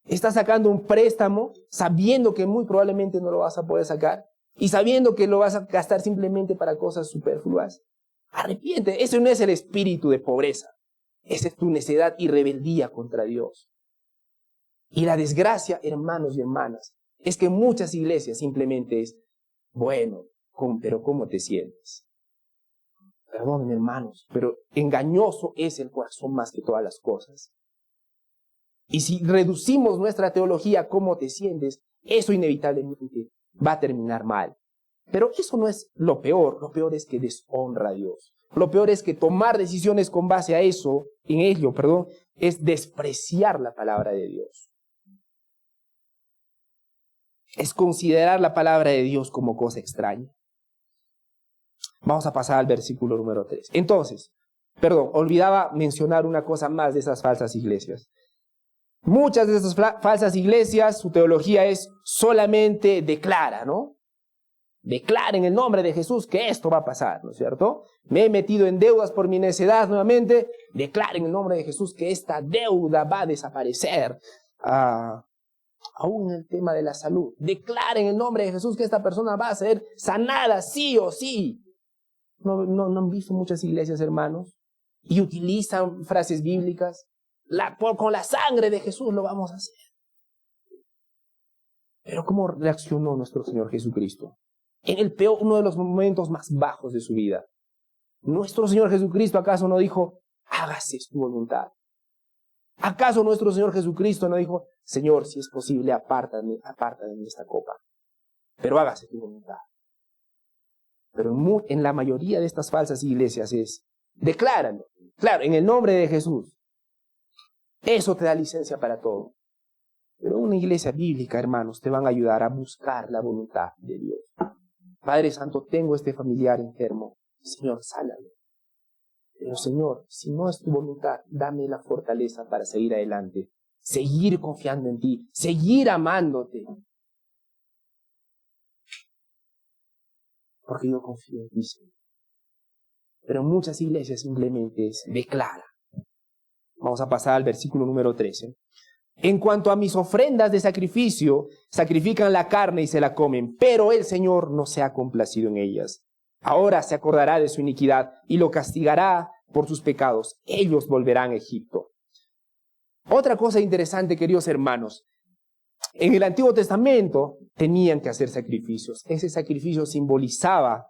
Estás sacando un préstamo sabiendo que muy probablemente no lo vas a poder sacar y sabiendo que lo vas a gastar simplemente para cosas superfluas. Arrepiéntete. Ese no es el espíritu de pobreza. Esa es tu necedad y rebeldía contra Dios. Y la desgracia, hermanos y hermanas, es que muchas iglesias simplemente es, bueno, pero ¿cómo te sientes? Perdónenme, hermanos, pero engañoso es el corazón más que todas las cosas. Y si reducimos nuestra teología a cómo te sientes, eso inevitablemente va a terminar mal. Pero eso no es lo peor es que deshonra a Dios. Lo peor es que tomar decisiones con base a eso, es despreciar la palabra de Dios. Es considerar la palabra de Dios como cosa extraña. Vamos a pasar al versículo número 3. Entonces, olvidaba mencionar una cosa más de esas falsas iglesias. Muchas de esas falsas iglesias, su teología es solamente declara, ¿no? Declara en el nombre de Jesús que esto va a pasar, ¿no es cierto? Me he metido en deudas por mi necedad nuevamente, declara en el nombre de Jesús que esta deuda va a desaparecer. Aún en el tema de la salud, declara en el nombre de Jesús que esta persona va a ser sanada sí o sí. ¿No han visto muchas iglesias, hermanos? Y utilizan frases bíblicas. Con la sangre de Jesús lo vamos a hacer. Pero ¿cómo reaccionó nuestro Señor Jesucristo? En uno de los momentos más bajos de su vida. ¿Nuestro Señor Jesucristo acaso no dijo, hágase tu voluntad? ¿Acaso nuestro Señor Jesucristo no dijo, Señor, si es posible, aparta de mí esta copa, pero hágase tu voluntad? Pero en la mayoría de estas falsas iglesias decláralo. Claro, en el nombre de Jesús. Eso te da licencia para todo. Pero una iglesia bíblica, hermanos, te van a ayudar a buscar la voluntad de Dios. Padre Santo, tengo este familiar enfermo. Señor, sánalo. Pero Señor, si no es tu voluntad, dame la fortaleza para seguir adelante. Seguir confiando en ti. Seguir amándote. Porque yo confío en ti, Señor. Pero muchas iglesias simplemente se declaran. Vamos a pasar al versículo número 13. En cuanto a mis ofrendas de sacrificio, sacrifican la carne y se la comen, pero el Señor no se ha complacido en ellas. Ahora se acordará de su iniquidad y lo castigará por sus pecados. Ellos volverán a Egipto. Otra cosa interesante, queridos hermanos, en el Antiguo Testamento tenían que hacer sacrificios. Ese sacrificio simbolizaba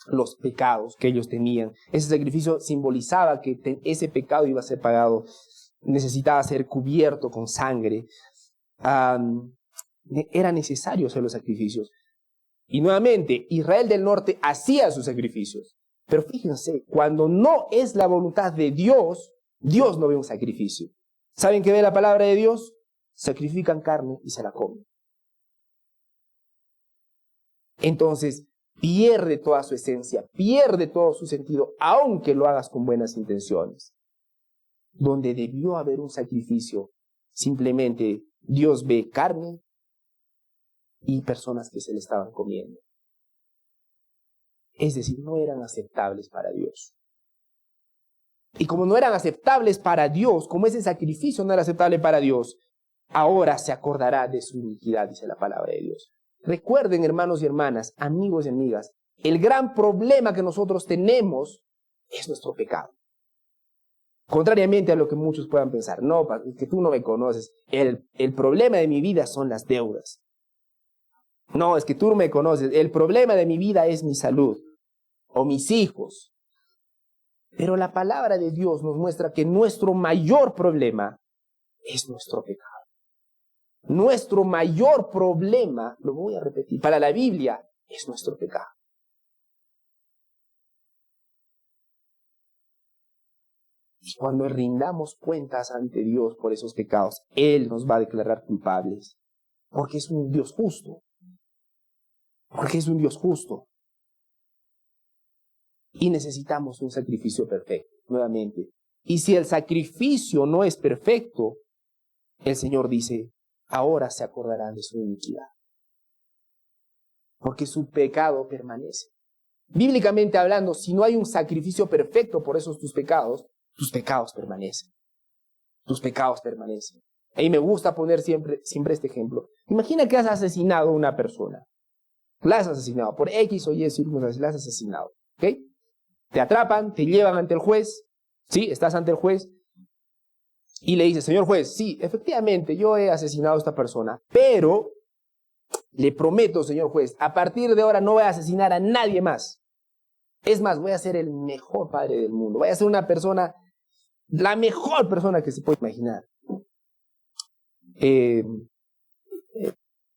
los pecados que ellos tenían. Ese sacrificio simbolizaba que ese pecado iba a ser pagado. Necesitaba ser cubierto con sangre. Era necesario hacer los sacrificios. Y nuevamente, Israel del Norte hacía sus sacrificios. Pero fíjense, cuando no es la voluntad de Dios, Dios no ve un sacrificio. ¿Saben qué ve la palabra de Dios? Sacrifican carne y se la comen. Entonces, pierde toda su esencia, pierde todo su sentido, aunque lo hagas con buenas intenciones. Donde debió haber un sacrificio, simplemente Dios ve carne y personas que se le estaban comiendo. Es decir, no eran aceptables para Dios. Y como no eran aceptables para Dios, como ese sacrificio no era aceptable para Dios, ahora se acordará de su iniquidad, dice la palabra de Dios. Recuerden, hermanos y hermanas, amigos y amigas, el gran problema que nosotros tenemos es nuestro pecado. Contrariamente a lo que muchos puedan pensar, no, es que tú no me conoces, el problema de mi vida son las deudas. No, es que tú no me conoces, el problema de mi vida es mi salud o mis hijos. Pero la palabra de Dios nos muestra que nuestro mayor problema es nuestro pecado. Nuestro mayor problema, lo voy a repetir, para la Biblia es nuestro pecado. Y cuando rindamos cuentas ante Dios por esos pecados, Él nos va a declarar culpables. Porque es un Dios justo. Porque es un Dios justo. Y necesitamos un sacrificio perfecto, nuevamente. Y si el sacrificio no es perfecto, el Señor dice, ahora se acordarán de su iniquidad. Porque su pecado permanece. Bíblicamente hablando, si no hay un sacrificio perfecto por esos tus pecados permanecen. Tus pecados permanecen. Y me gusta poner siempre este ejemplo. Imagina que has asesinado a una persona. La has asesinado por X o Y circunstancias, la has asesinado. ¿Ok? Te atrapan, te llevan ante el juez. Sí, estás ante el juez. Y le dices, señor juez, sí, efectivamente, yo he asesinado a esta persona. Pero, le prometo, señor juez, a partir de ahora no voy a asesinar a nadie más. Es más, voy a ser el mejor padre del mundo. Voy a ser una persona, la mejor persona que se puede imaginar.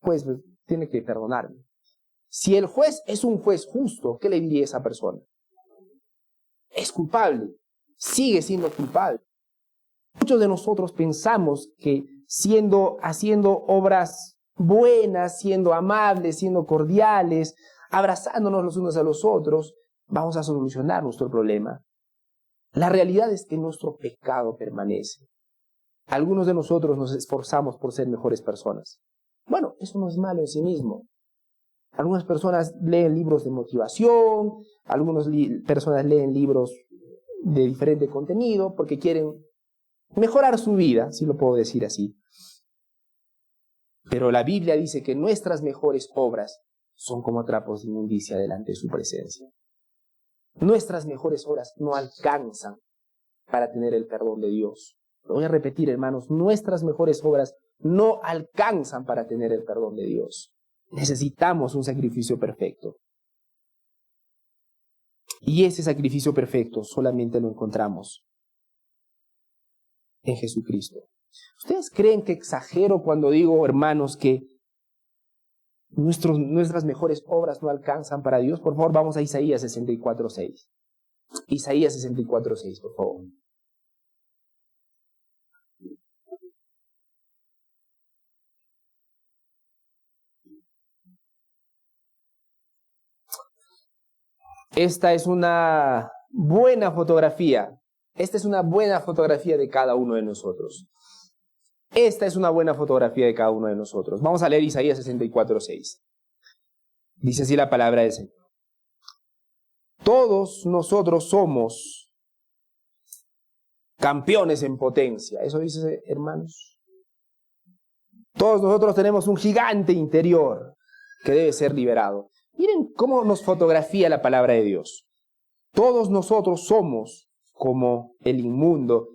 Pues tiene que perdonarme. Si el juez es un juez justo, ¿qué le diría a esa persona? Es culpable, sigue siendo culpable. Muchos de nosotros pensamos que haciendo obras buenas, siendo amables, siendo cordiales, abrazándonos los unos a los otros, vamos a solucionar nuestro problema. La realidad es que nuestro pecado permanece. Algunos de nosotros nos esforzamos por ser mejores personas. Bueno, eso no es malo en sí mismo. Algunas personas leen libros de motivación, algunas personas leen libros de diferente contenido porque quieren mejorar su vida, si lo puedo decir así. Pero la Biblia dice que nuestras mejores obras son como trapos de inmundicia delante de su presencia. Nuestras mejores obras no alcanzan para tener el perdón de Dios. Lo voy a repetir, hermanos, nuestras mejores obras no alcanzan para tener el perdón de Dios. Necesitamos un sacrificio perfecto. Y ese sacrificio perfecto solamente lo encontramos en Jesucristo. ¿Ustedes creen que exagero cuando digo, hermanos, que nuestras mejores obras no alcanzan para Dios? Por favor, vamos a Isaías 64:6. Isaías 64:6, por favor. Esta es una buena fotografía. Esta es una buena fotografía de cada uno de nosotros. Esta es una buena fotografía de cada uno de nosotros. Vamos a leer Isaías 64:6. Dice así la palabra del Señor. Todos nosotros somos campeones en potencia. ¿Eso dice, hermanos? Todos nosotros tenemos un gigante interior que debe ser liberado. Miren cómo nos fotografía la palabra de Dios. Todos nosotros somos como el inmundo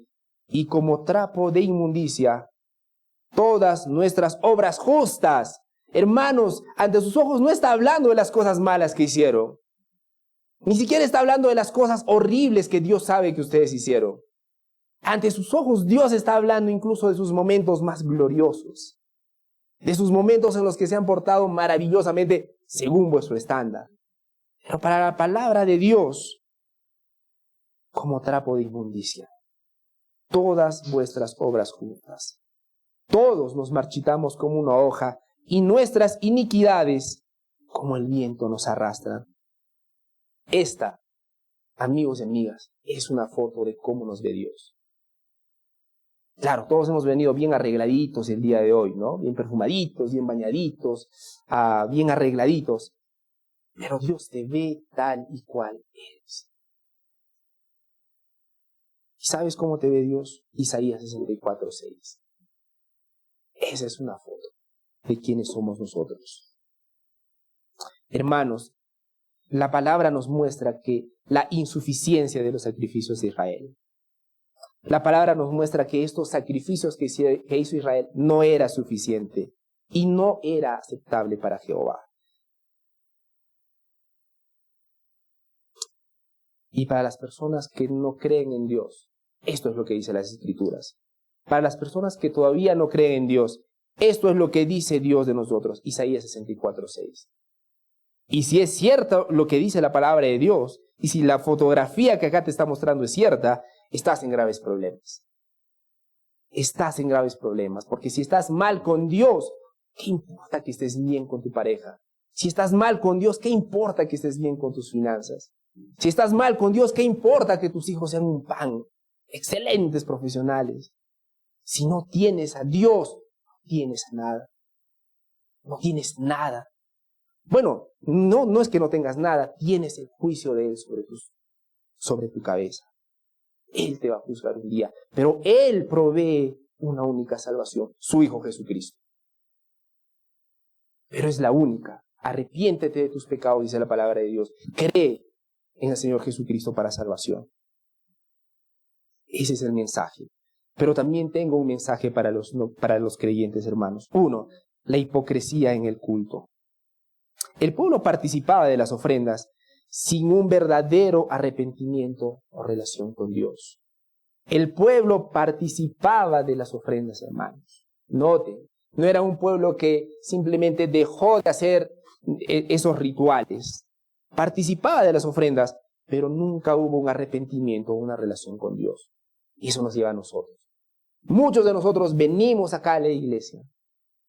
y como trapo de inmundicia todas nuestras obras justas. Hermanos, ante sus ojos no está hablando de las cosas malas que hicieron. Ni siquiera está hablando de las cosas horribles que Dios sabe que ustedes hicieron. Ante sus ojos Dios está hablando incluso de sus momentos más gloriosos. De sus momentos en los que se han portado maravillosamente según vuestro estándar. Pero para la palabra de Dios, como trapo de inmundicia, todas vuestras obras justas. Todos nos marchitamos como una hoja y nuestras iniquidades como el viento nos arrastran. Esta, amigos y amigas, es una foto de cómo nos ve Dios. Claro, todos hemos venido bien arregladitos el día de hoy, ¿no? Bien perfumaditos, bien bañaditos, bien arregladitos. Pero Dios te ve tal y cual eres. ¿Y sabes cómo te ve Dios? Isaías 64:6. Esa es una foto de quiénes somos nosotros. Hermanos, la palabra nos muestra que la insuficiencia de los sacrificios de Israel. La palabra nos muestra que estos sacrificios que hizo Israel no era suficiente y no era aceptable para Jehová. Y para las personas que no creen en Dios, esto es lo que dicen las Escrituras. Para las personas que todavía no creen en Dios, esto es lo que dice Dios de nosotros, Isaías 64:6. Y si es cierto lo que dice la palabra de Dios, y si la fotografía que acá te está mostrando es cierta, estás en graves problemas. Estás en graves problemas, porque si estás mal con Dios, ¿qué importa que estés bien con tu pareja? Si estás mal con Dios, ¿qué importa que estés bien con tus finanzas? Si estás mal con Dios, ¿qué importa que tus hijos sean un pan? Excelentes profesionales. Si no tienes a Dios, no tienes nada. No tienes nada. Bueno, no es que no tengas nada, tienes el juicio de Él sobre tu cabeza. Él te va a juzgar un día, pero Él provee una única salvación, su Hijo Jesucristo. Pero es la única. Arrepiéntete de tus pecados, dice la palabra de Dios. Cree en el Señor Jesucristo para salvación. Ese es el mensaje. Pero también tengo un mensaje para los creyentes, hermanos. Uno, la hipocresía en el culto. El pueblo participaba de las ofrendas sin un verdadero arrepentimiento o relación con Dios. El pueblo participaba de las ofrendas, hermanos. Noten, no era un pueblo que simplemente dejó de hacer esos rituales. Participaba de las ofrendas, pero nunca hubo un arrepentimiento o una relación con Dios. Y eso nos lleva a nosotros. Muchos de nosotros venimos acá a la iglesia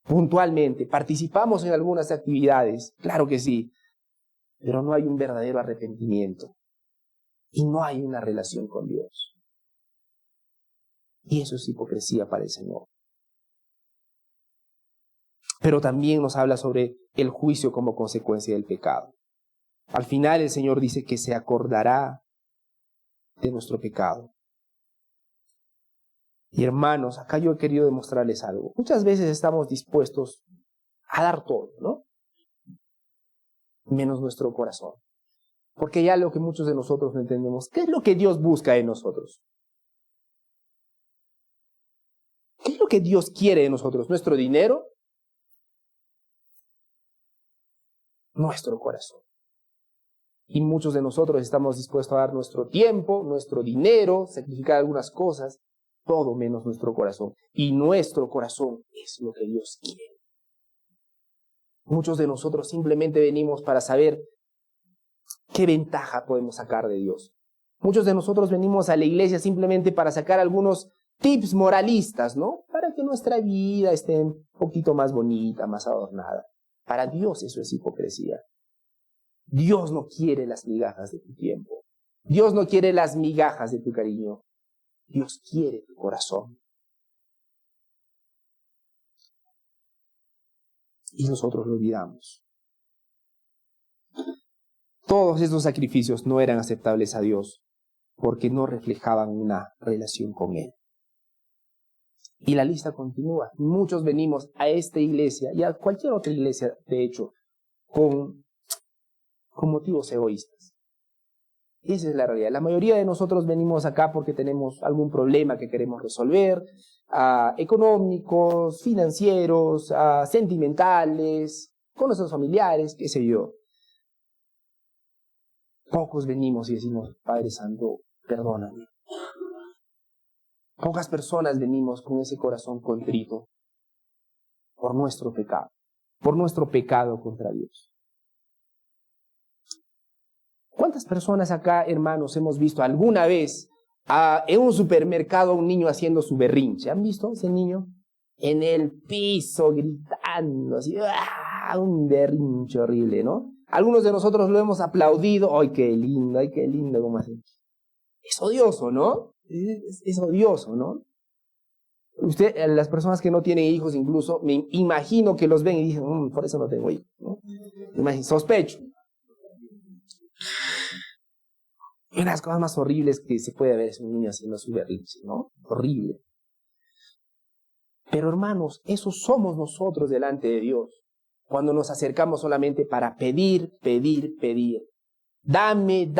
puntualmente, participamos en algunas actividades, claro que sí, pero no hay un verdadero arrepentimiento y no hay una relación con Dios. Y eso es hipocresía para el Señor. Pero también nos habla sobre el juicio como consecuencia del pecado. Al final el Señor dice que se acordará de nuestro pecado. Y hermanos, acá yo he querido demostrarles algo. Muchas veces estamos dispuestos a dar todo, ¿no? Menos nuestro corazón. Porque ya lo que muchos de nosotros no entendemos, ¿qué es lo que Dios busca de nosotros? ¿Qué es lo que Dios quiere de nosotros? ¿Nuestro dinero? Nuestro corazón. Y muchos de nosotros estamos dispuestos a dar nuestro tiempo, nuestro dinero, sacrificar algunas cosas, todo menos nuestro corazón. Y nuestro corazón es lo que Dios quiere. Muchos de nosotros simplemente venimos para saber qué ventaja podemos sacar de Dios. Muchos de nosotros venimos a la iglesia simplemente para sacar algunos tips moralistas, ¿no? Para que nuestra vida esté un poquito más bonita, más adornada. Para Dios eso es hipocresía. Dios no quiere las migajas de tu tiempo. Dios no quiere las migajas de tu cariño. Dios quiere tu corazón. Y nosotros lo olvidamos. Todos estos sacrificios no eran aceptables a Dios porque no reflejaban una relación con Él. Y la lista continúa. Muchos venimos a esta iglesia y a cualquier otra iglesia, de hecho, con motivos egoístas. Esa es la realidad. La mayoría de nosotros venimos acá porque tenemos algún problema que queremos resolver, económicos, financieros, sentimentales, con nuestros familiares, qué sé yo. Pocos venimos y decimos, Padre Santo, perdóname. Pocas personas venimos con ese corazón contrito por nuestro pecado contra Dios. ¿Cuántas personas acá, hermanos, hemos visto alguna vez en un supermercado a un niño haciendo su berrinche? ¿Han visto ese niño? En el piso, gritando, así, un berrinche horrible, ¿no? Algunos de nosotros lo hemos aplaudido. ¡Ay, qué lindo, cómo hace! Es odioso, ¿no? Es odioso, ¿no? Las personas que no tienen hijos, incluso, me imagino que los ven y dicen, por eso no tengo hijos, ¿no? Sospecho. Y una de las cosas más horribles que se puede ver es un niño haciendo su berrinche, ¿no? Horrible. Pero hermanos, eso somos nosotros delante de Dios. Cuando nos acercamos solamente para pedir. Dame.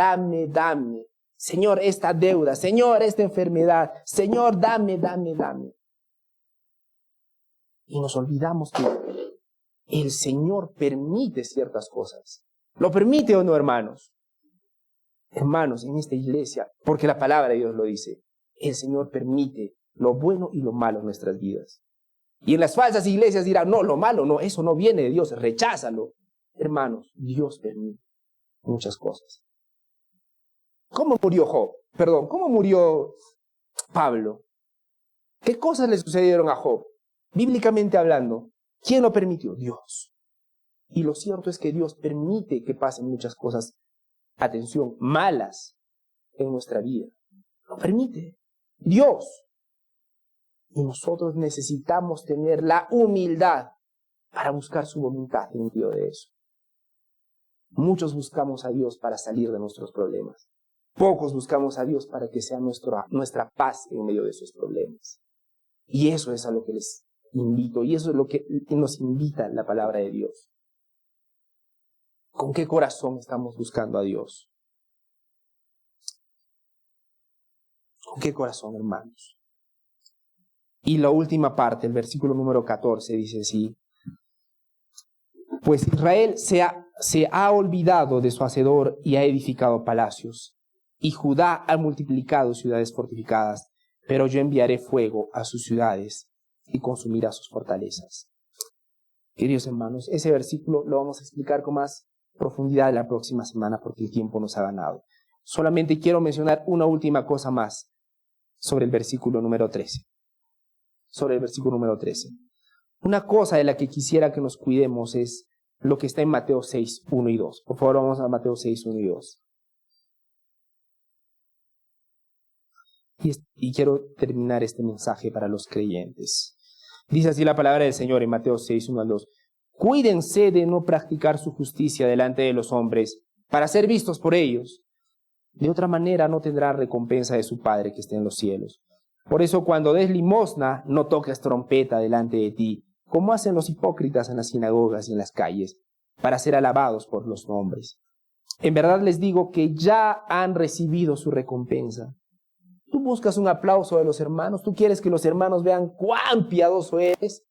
Señor, esta deuda. Señor, esta enfermedad. Señor, dame. Y nos olvidamos que el Señor permite ciertas cosas. ¿Lo permite o no, hermanos? Hermanos, en esta iglesia, porque la palabra de Dios lo dice, el Señor permite lo bueno y lo malo en nuestras vidas. Y en las falsas iglesias dirán, no, lo malo no, eso no viene de Dios, recházalo. Hermanos, Dios permite muchas cosas. ¿Cómo murió Job? ¿Cómo murió Pablo? ¿Qué cosas le sucedieron a Job? Bíblicamente hablando, ¿quién lo permitió? Dios. Y lo cierto es que Dios permite que pasen muchas cosas, atención, malas en nuestra vida. Lo permite Dios. Y nosotros necesitamos tener la humildad para buscar su voluntad en medio de eso. Muchos buscamos a Dios para salir de nuestros problemas. Pocos buscamos a Dios para que sea nuestra paz en medio de esos problemas. Y eso es a lo que les invito, y eso es lo que nos invita la palabra de Dios. ¿Con qué corazón estamos buscando a Dios? ¿Con qué corazón, hermanos? Y la última parte, el versículo número 14, dice así: pues Israel se ha olvidado de su hacedor y ha edificado palacios, y Judá ha multiplicado ciudades fortificadas, pero yo enviaré fuego a sus ciudades y consumirá sus fortalezas. Queridos hermanos, ese versículo lo vamos a explicar con más profundidad la próxima semana porque el tiempo nos ha ganado. Solamente quiero mencionar una última cosa más sobre el versículo número 13. Una cosa de la que quisiera que nos cuidemos es lo que está en Mateo 6, 1 y 2. Por favor, vamos a Mateo 6, 1 y 2. Y quiero terminar este mensaje para los creyentes. Dice así la palabra del Señor en Mateo 6, 1 al 2. Cuídense de no practicar su justicia delante de los hombres para ser vistos por ellos. De otra manera no tendrá recompensa de su Padre que está en los cielos. Por eso cuando des limosna, no toques trompeta delante de ti, como hacen los hipócritas en las sinagogas y en las calles, para ser alabados por los hombres. En verdad les digo que ya han recibido su recompensa. Tú buscas un aplauso de los hermanos, tú quieres que los hermanos vean cuán piadoso eres.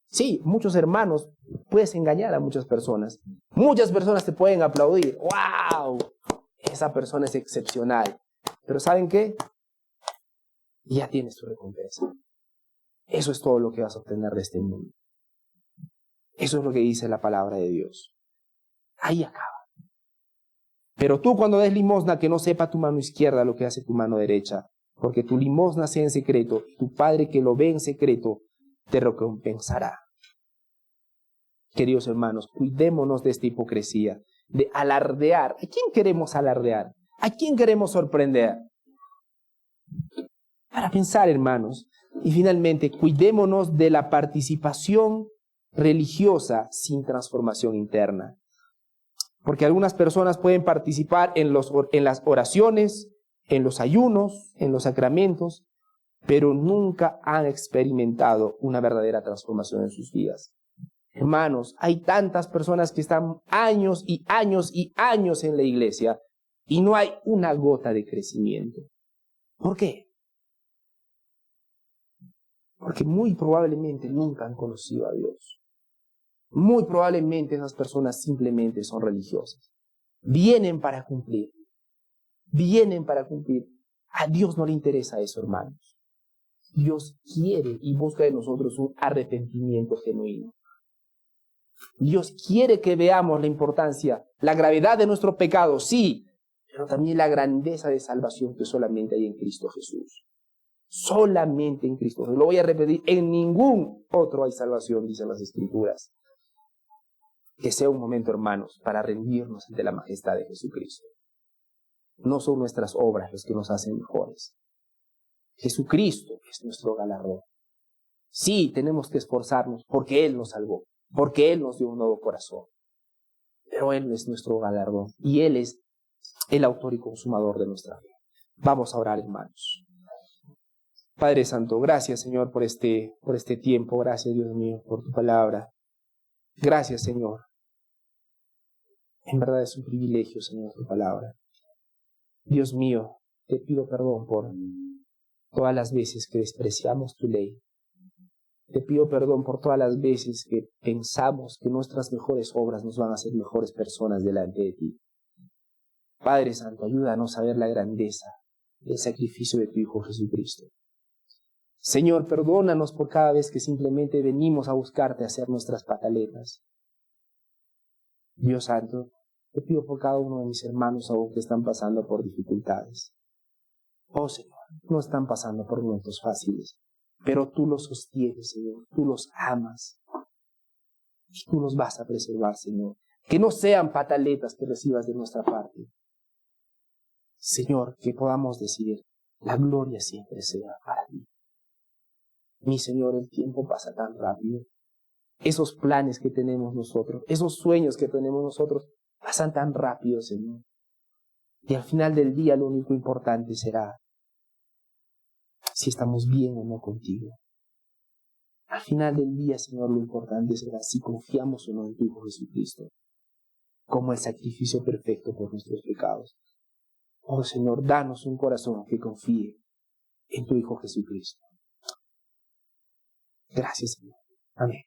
Sí, muchos hermanos, puedes engañar a muchas personas. Muchas personas te pueden aplaudir. ¡Wow! Esa persona es excepcional. Pero ¿saben qué? Ya tienes tu recompensa. Eso es todo lo que vas a obtener de este mundo. Eso es lo que dice la palabra de Dios. Ahí acaba. Pero tú cuando des limosna, que no sepa tu mano izquierda lo que hace tu mano derecha, porque tu limosna sea en secreto, y tu Padre que lo ve en secreto te recompensará. Queridos hermanos, cuidémonos de esta hipocresía. de alardear. ¿A quién queremos alardear? ¿A quién queremos sorprender? Para pensar, hermanos. Y finalmente, cuidémonos de la participación religiosa sin transformación interna. Porque algunas personas pueden participar en las oraciones, en los ayunos, en los sacramentos, pero nunca han experimentado una verdadera transformación en sus vidas. Hermanos, hay tantas personas que están años y años y años en la iglesia y no hay una gota de crecimiento. ¿Por qué? Porque muy probablemente nunca han conocido a Dios. Muy probablemente esas personas simplemente son religiosas. Vienen para cumplir. Vienen para cumplir. A Dios no le interesa eso, hermanos. Dios quiere y busca de nosotros un arrepentimiento genuino. Dios quiere que veamos la importancia, la gravedad de nuestro pecado, sí, pero también la grandeza de salvación que solamente hay en Cristo Jesús. Solamente en Cristo. Lo voy a repetir, en ningún otro hay salvación, dicen las Escrituras. Que sea un momento, hermanos, para rendirnos ante la majestad de Jesucristo. No son nuestras obras los que nos hacen mejores. Jesucristo es nuestro galardón. Sí, tenemos que esforzarnos porque Él nos salvó, porque Él nos dio un nuevo corazón. Pero Él es nuestro galardón y Él es el autor y consumador de nuestra fe. Vamos a orar, hermanos. Padre Santo, gracias, Señor, por este tiempo. Gracias, Dios mío, por tu palabra. Gracias, Señor. En verdad es un privilegio, Señor, tu palabra. Dios mío, te pido perdón por todas las veces que despreciamos tu ley. Te pido perdón por todas las veces que pensamos que nuestras mejores obras nos van a hacer mejores personas delante de ti. Padre Santo, ayúdanos a ver la grandeza del sacrificio de tu Hijo Jesucristo. Señor, perdónanos por cada vez que simplemente venimos a buscarte a hacer nuestras pataletas. Dios Santo, te pido por cada uno de mis hermanos aún que están pasando por dificultades. Oh Señor, no están pasando por momentos fáciles, pero tú los sostienes, Señor, tú los amas y tú los vas a preservar, Señor. Que no sean pataletas que recibas de nuestra parte. Señor, que podamos decir, la gloria siempre será para ti. Mi Señor, el tiempo pasa tan rápido. Esos planes que tenemos nosotros, esos sueños que tenemos nosotros, pasan tan rápido, Señor. Y al final del día lo único importante será si estamos bien o no contigo. Al final del día, Señor, lo importante será si confiamos o no en tu Hijo Jesucristo, como el sacrificio perfecto por nuestros pecados. Oh Señor, danos un corazón que confíe en tu Hijo Jesucristo. Gracias, Señor. Amén.